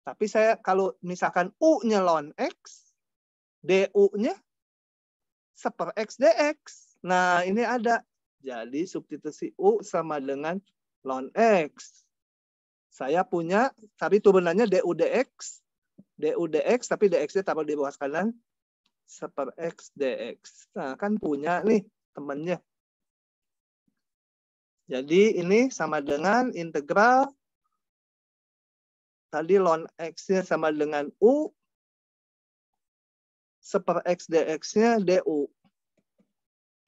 Tapi saya kalau misalkan U-nya ln X, DU-nya seper X DX. Nah, ini ada. Jadi substitusi U sama dengan ln X. Saya punya, tapi turunannya DU DX. DU DX, tapi DX-nya taruh di bawah kanan. Seper X DX. Nah, kan punya nih temannya. Jadi ini sama dengan integral. Tadi ln X-nya sama dengan U. Seper X DX-nya DU.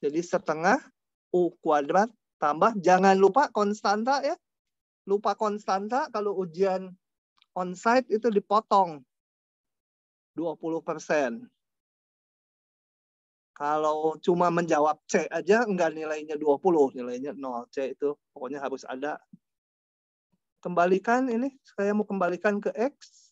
Jadi setengah U kuadrat tambah, jangan lupa konstanta ya. Lupa konstanta, kalau ujian onsite itu dipotong 20%. Kalau cuma menjawab C aja, enggak nilainya 20, nilainya 0. C itu pokoknya harus ada. Kembalikan ini, saya mau kembalikan ke X.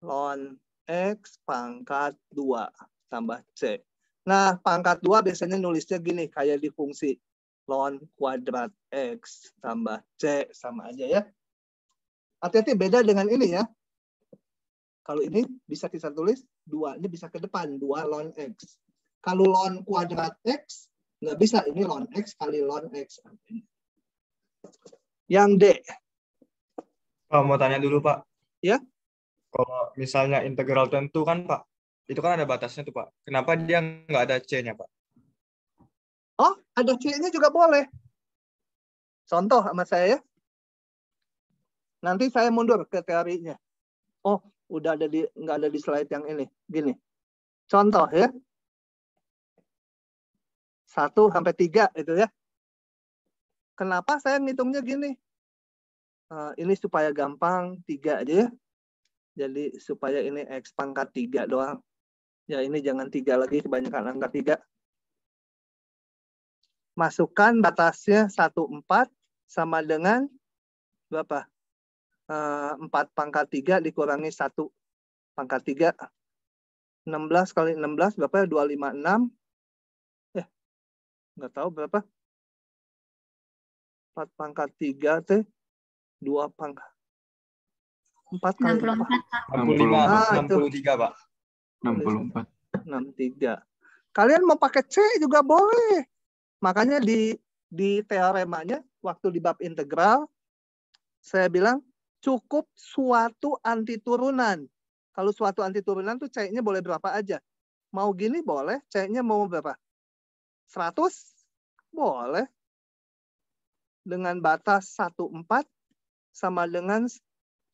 Ln X pangkat 2 tambah C. Nah, pangkat 2 biasanya nulisnya gini, kayak di fungsi. Ln kuadrat X tambah C, sama aja ya. Hati-hati beda dengan ini ya. Kalau ini bisa kita tulis, 2 ini bisa ke depan, 2 ln X. Kalau ln kuadrat X, nggak bisa. Ini ln X kali ln X. Yang D. Pak, mau tanya dulu, Pak. Ya. Kalau misalnya integral tentu kan, Pak, itu kan ada batasnya tuh, Pak. Kenapa dia nggak ada C-nya, Pak? Oh, ada C-nya juga boleh. Contoh sama saya ya. Nanti saya mundur ke teorinya. Oh, udah ada nggak ada di slide yang ini. Gini. Contoh ya. 1 sampai 3 itu ya. Kenapa saya ngitungnya gini? Ini supaya gampang 3 aja ya. Jadi supaya ini X pangkat 3 doang. Ya ini jangan 3 lagi, kebanyakan angka 3. Masukkan batasnya 1, 4 sama dengan berapa? 4 pangkat 3 dikurangi 1 pangkat 3. 16 kali 16 berapa? 256. Nggak tahu berapa. 4 pangkat 3 teh 2 pangkat 4 kali 64, Pak. 63, Pak. 64. 63. Kalian mau pakai C juga boleh. Makanya di teoremanya waktu di bab integral saya bilang cukup suatu antiturunan. Kalau suatu antiturunan tuh C-nya boleh berapa aja. Mau gini boleh, C-nya mau berapa? 100 boleh. Dengan batas 1, 4 sama dengan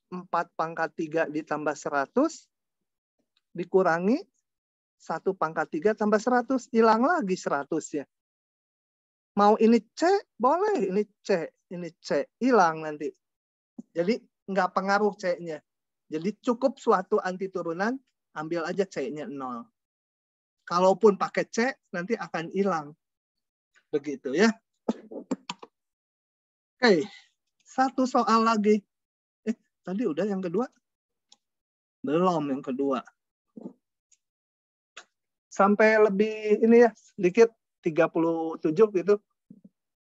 4 pangkat 3 ditambah 100 dikurangi 1 pangkat 3 tambah 100. Hilang lagi 100 ya. Mau ini C, boleh. Ini C, ini C. Hilang nanti. Jadi nggak pengaruh C-nya. Jadi cukup suatu antiturunan, ambil aja C-nya 0. Kalaupun pakai C, nanti akan hilang. Begitu ya. Oke, satu soal lagi. Tadi udah yang kedua? Belum yang kedua. Sampai lebih ini ya, sedikit 37 gitu.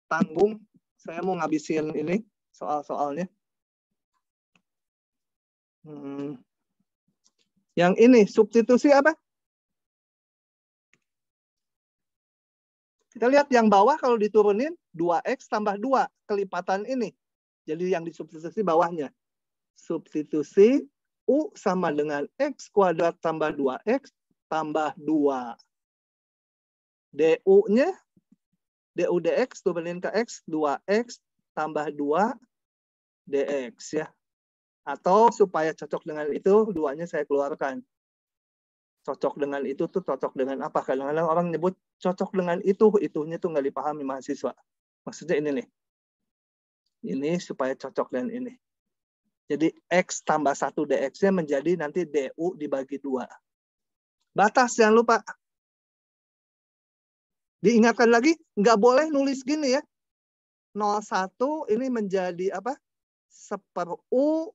Tanggung, saya mau ngabisin ini soal-soalnya. Yang ini substitusi apa? Kita lihat yang bawah kalau diturunin 2x tambah 2 kelipatan ini. Jadi yang disubstitusi bawahnya. Substitusi U sama dengan X kuadrat tambah 2X tambah 2. DU-nya, DU dx turunin ke X, 2X tambah 2 dx ya. Atau supaya cocok dengan itu, duanya saya keluarkan. Cocok dengan itu tuh cocok dengan apa? Kadang-kadang orang nyebut cocok dengan itunya tuh nggak dipahami mahasiswa. Maksudnya ini nih. Ini supaya cocok dengan ini. Jadi X tambah 1 dx-nya menjadi nanti DU dibagi 2. Batas, jangan lupa. Diingatkan lagi, nggak boleh nulis gini ya. 0,1 ini menjadi apa? 1/U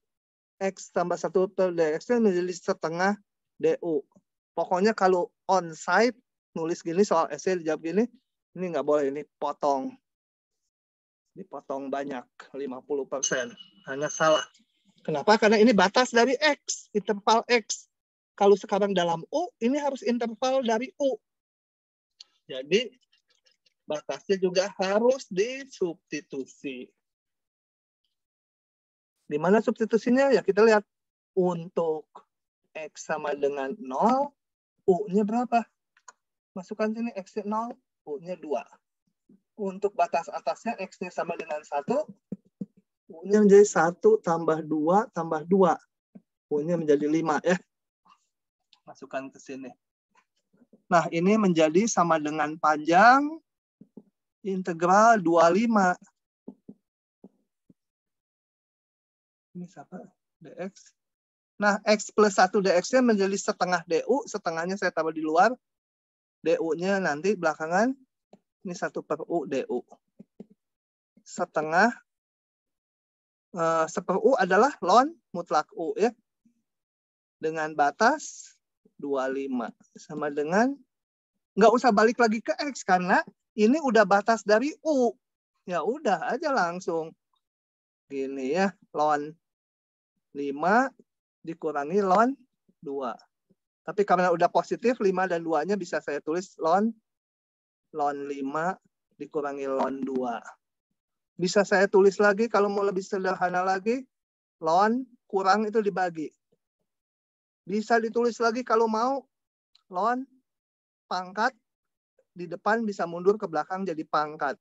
X tambah 1 dx-nya menjadi setengah DU. Pokoknya kalau on-site, nulis gini soal essay, dijawab gini, ini nggak boleh, ini potong. Dipotong banyak, 50%. Hanya salah. Kenapa? Karena ini batas dari X, interval X. Kalau sekarang dalam U, ini harus interval dari U. Jadi, batasnya juga harus disubstitusi. Di mana substitusinya? Ya kita lihat. Untuk X sama dengan 0, U-nya berapa? Masukkan sini X-nya 0, U-nya 2. Untuk batas atasnya X-nya sama dengan 1, U-nya menjadi 1 tambah 2 tambah 2. U-nya menjadi 5 ya. Masukkan ke sini. Nah, ini menjadi sama dengan panjang integral 25. Ini siapa? dx. Nah, X plus 1 dx-nya menjadi setengah DU. Setengahnya saya taruh di luar. DU-nya nanti belakangan. Ini 1/U DU. Setengah. 1/U adalah ln mutlak U ya. Dengan batas 25. Sama dengan, nggak usah balik lagi ke X. Karena ini udah batas dari U. Ya udah aja langsung. Gini ya. Ln 5 dikurangi ln 2. Tapi karena udah positif, 5 dan 2-nya bisa saya tulis ln 5 dikurangi ln 2. Bisa saya tulis lagi, kalau mau lebih sederhana lagi, ln kurang itu dibagi. Bisa ditulis lagi kalau mau, ln pangkat di depan bisa mundur ke belakang jadi pangkat.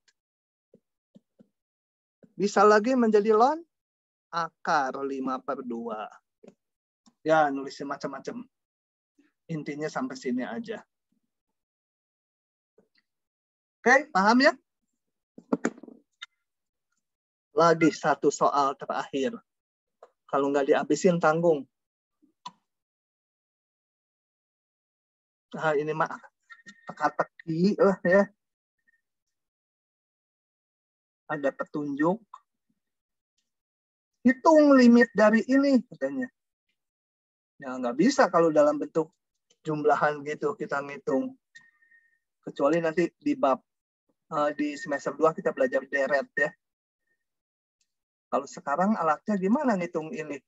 Bisa lagi menjadi ln akar 5/2. Ya, nulisnya macam-macam. Intinya sampai sini aja. Oke, paham ya? Lagi satu soal terakhir. Kalau nggak dihabisin, tanggung. Nah, ini mah teka-teki lah ya. Ada petunjuk. Hitung limit dari ini, katanya. Ya, nggak bisa kalau dalam bentuk jumlahan gitu kita ngitung. Kecuali nanti di bab di semester 2 kita belajar deret ya. Kalau sekarang alatnya gimana ngitung ini?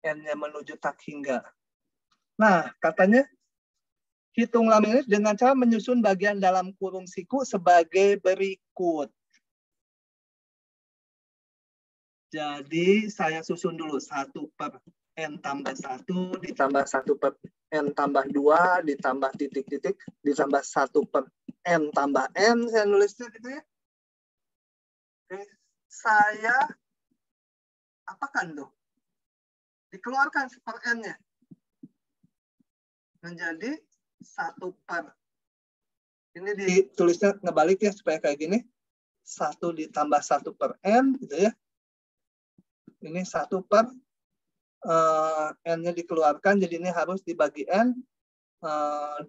N-nya menuju tak hingga. Nah, katanya hitung limit dengan cara menyusun bagian dalam kurung siku sebagai berikut. Jadi saya susun dulu 1/n tambah 1 ditambah 1/n tambah 2 ditambah titik-titik ditambah 1/n tambah n. Saya nulisnya gitu ya. Oke. Saya apakan tuh? Dikeluarkan per n-nya. Menjadi 1/. Ini ditulisnya ngebalik ya supaya kayak gini. 1 ditambah 1/n gitu ya. Ini 1/n nya dikeluarkan, jadi ini harus dibagi n 2.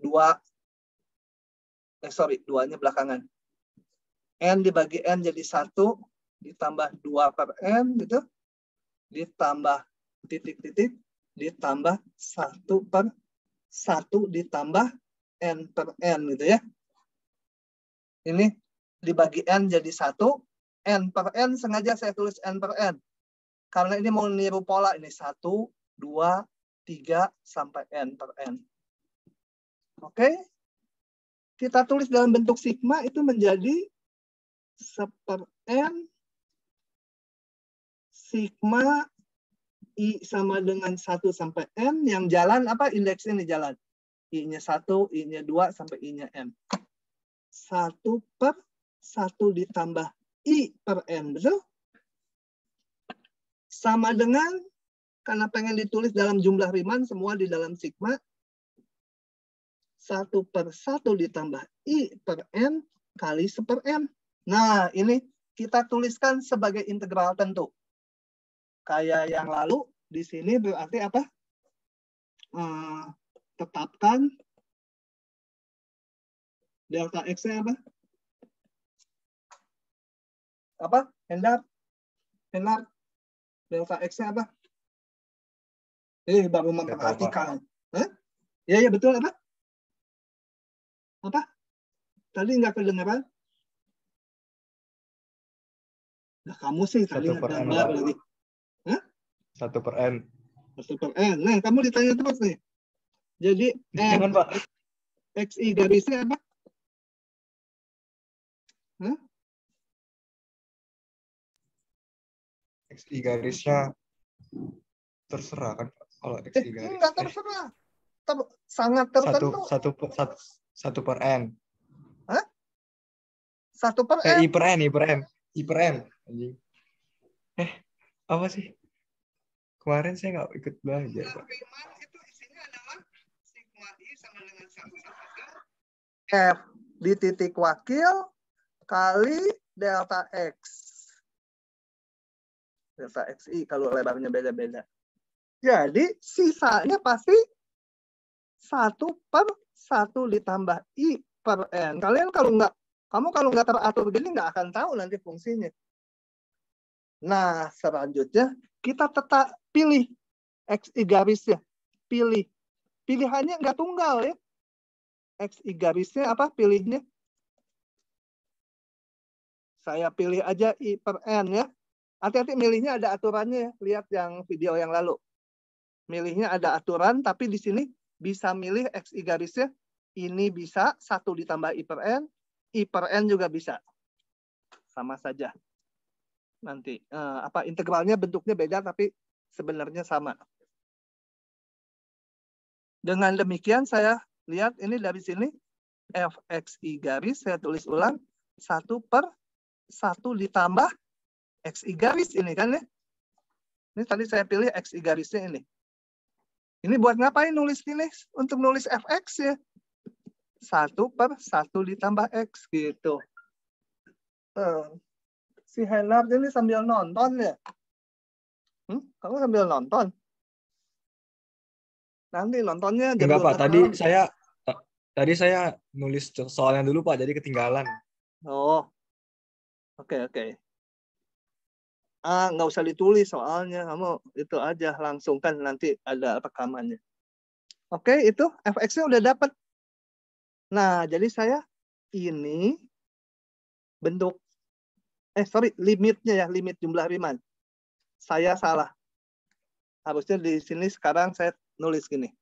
2-nya belakangan. N dibagi n jadi 1 ditambah 2/n gitu. Ditambah titik-titik ditambah 1/1 ditambah n/n gitu ya. Ini dibagi n jadi 1, n/n sengaja saya tulis n/n. Karena ini mau niru pola ini 1, 2, 3 sampai N per N. Oke? Kita tulis dalam bentuk sigma itu menjadi 1/N sigma I sama dengan 1 sampai N. Yang jalan apa? Indeks ini jalan. I-nya 1, I-nya 2, sampai I-nya N. 1/1 ditambah I per N. Betul? Sama dengan, karena pengen ditulis dalam jumlah Riemann, semua di dalam sigma. 1/1 ditambah I per N kali 1/N. Nah, ini kita tuliskan sebagai integral tentu. Kayak yang lalu, di sini berarti apa? Tetapkan delta X-nya apa? Apa? Hendar? Delta X-nya apa? Baru memperhatikan. Hah? Ya, betul apa? Apa? Tadi nggak kedengaran? Nah, kamu sih tadi 1/N, gambar Pak. lagi. Hah? 1/N. 1/N. Nah, kamu ditanya terus nih. Jadi, Jangan, Pak. XI garisnya apa? Hah? XI garisnya terserah kan, Pak. Kalau XI garis. Enggak terserah. Sangat tertentu. 1/N. Hah? 1/N. I per N. Anjing. Apa sih? Kemarin saya nggak ikut belajar, Pak. Riemann itu isinya adalah sigma I sama dengan 1 sampai F di titik wakil kali delta X. Delta XI kalau lebarnya beda-beda. Jadi sisanya pasti 1/1 ditambah I per N. Kamu kalau nggak teratur gini nggak akan tahu nanti fungsinya. Nah, selanjutnya kita tetap pilih XI garisnya. Pilihannya nggak tunggal ya. XI garisnya apa pilihnya? Saya pilih aja I per N ya. Hati-hati milihnya ada aturannya ya. Lihat yang video yang lalu. Milihnya ada aturan, tapi di sini bisa milih XI garisnya. Ini bisa 1 ditambah I per N juga bisa. Sama saja. Nanti integralnya bentuknya beda tapi sebenarnya sama. Dengan demikian saya lihat ini dari sini fxi garis saya tulis ulang 1/1 ditambah xi garis ini kan ya. Ini tadi saya pilih xi garisnya ini. Ini buat ngapain nulis ini? Untuk nulis fx ya. 1/1 ditambah x gitu. Si Henard ini sambil nonton ya? Kamu sambil nonton? Nanti nontonnya jam Enggak, Pak. 12 malam. Tadi saya nulis soalnya dulu, Pak. Jadi ketinggalan. Oh. Oke. Nggak usah ditulis soalnya. Kamu itu aja langsung kan nanti ada rekamannya. Oke, itu fx-nya udah dapat. Nah, jadi saya ini bentuk limitnya ya, limit jumlah Riemann. Saya salah. Harusnya di sini sekarang saya nulis gini.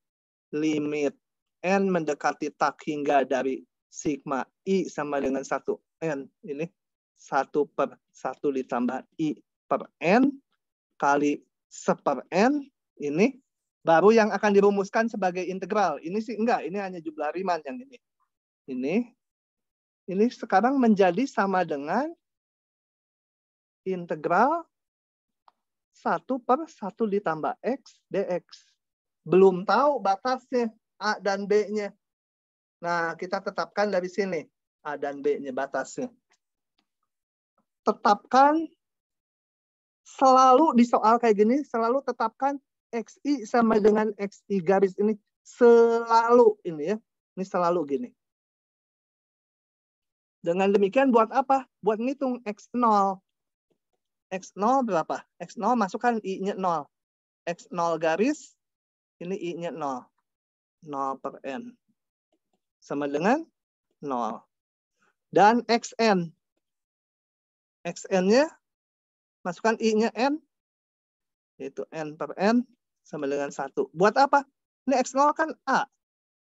Limit N mendekati tak hingga dari sigma I sama dengan 1N. Ini 1/1 ditambah I per N kali 1/N. Ini baru yang akan dirumuskan sebagai integral. Ini sih enggak, ini hanya jumlah Riemann yang ini. Ini sekarang menjadi sama dengan integral 1/1 ditambah X dx. Belum tahu batasnya A dan B-nya. Nah, kita tetapkan dari sini. A dan B-nya batasnya. Tetapkan selalu di soal kayak gini, selalu tetapkan XI sama dengan XI garis ini. Selalu ini ya. Ini selalu gini. Dengan demikian buat apa? Buat ngitung X0. X0 berapa? X0 masukkan I-nya 0. X0 garis, ini I-nya 0. 0 per N. Sama dengan 0. Dan Xn. Xn-nya, masukkan I-nya N. Yaitu N per N. sama dengan 1. Buat apa? Ini X0 kan A.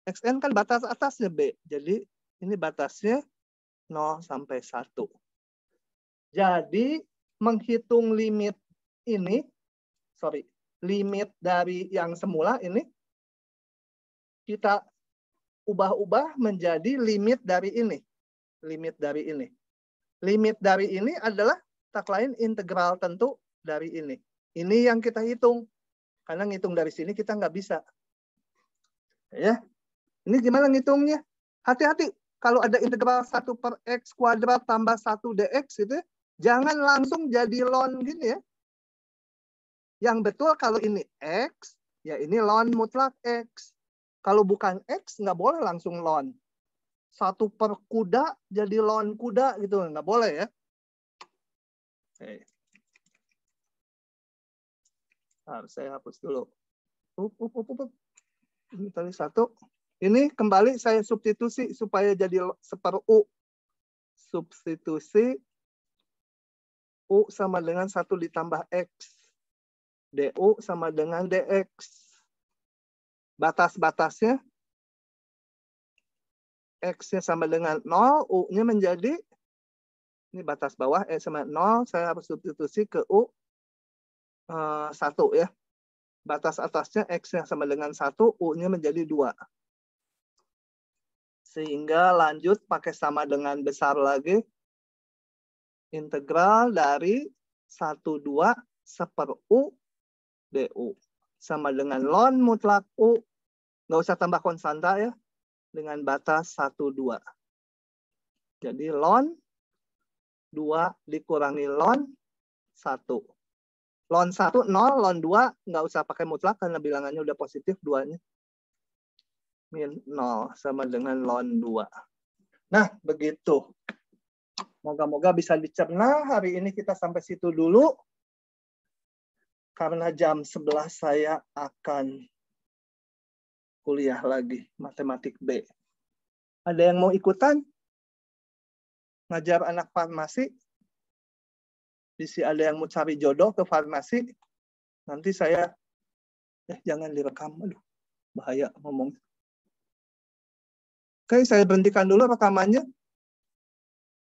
Xn kan batas atasnya B. Jadi ini batasnya 0 sampai 1. Jadi menghitung limit ini, limit dari yang semula ini, kita ubah-ubah menjadi limit dari ini. Limit dari ini. Limit dari ini adalah tak lain integral tentu dari ini. Ini yang kita hitung. Karena ngitung dari sini kita nggak bisa. Ya, ini gimana ngitungnya? Hati-hati. Kalau ada integral 1 per X kuadrat tambah 1 dx itu, jangan langsung jadi ln gini ya. Yang betul kalau ini X, ya ini ln mutlak X. Kalau bukan X, nggak boleh langsung ln. 1 per kuda jadi ln kuda gitu. Nggak boleh ya. Oke. Harus saya hapus dulu. Ini tadi 1. Ini kembali saya substitusi supaya jadi seper U. Substitusi U sama dengan 1 ditambah X. DU sama dengan DX. Batas-batasnya X-nya sama dengan 0, U-nya menjadi, ini batas bawah, sama 0, saya harus substitusi ke U 1 ya. Batas atasnya X-nya sama dengan 1, U-nya menjadi 2. Sehingga lanjut pakai sama dengan besar lagi. Integral dari 1, 2 seper U DU. Sama dengan ln mutlak U. Nggak usah tambah konstanta ya. Dengan batas 1, 2. Jadi ln 2 dikurangi ln 1. Ln 1, 0. Ln 2 nggak usah pakai mutlak karena bilangannya udah positif 2-nya. Min 0 sama dengan ln 2. Nah, begitu. Moga-moga bisa dicerna. Hari ini kita sampai situ dulu. Karena jam 11 saya akan kuliah lagi, matematik B. Ada yang mau ikutan? Ngajar anak farmasi? Di sini ada yang mau cari jodoh ke farmasi? Nanti saya, jangan direkam. Aduh, bahaya ngomong. Oke, saya berhentikan dulu rekamannya.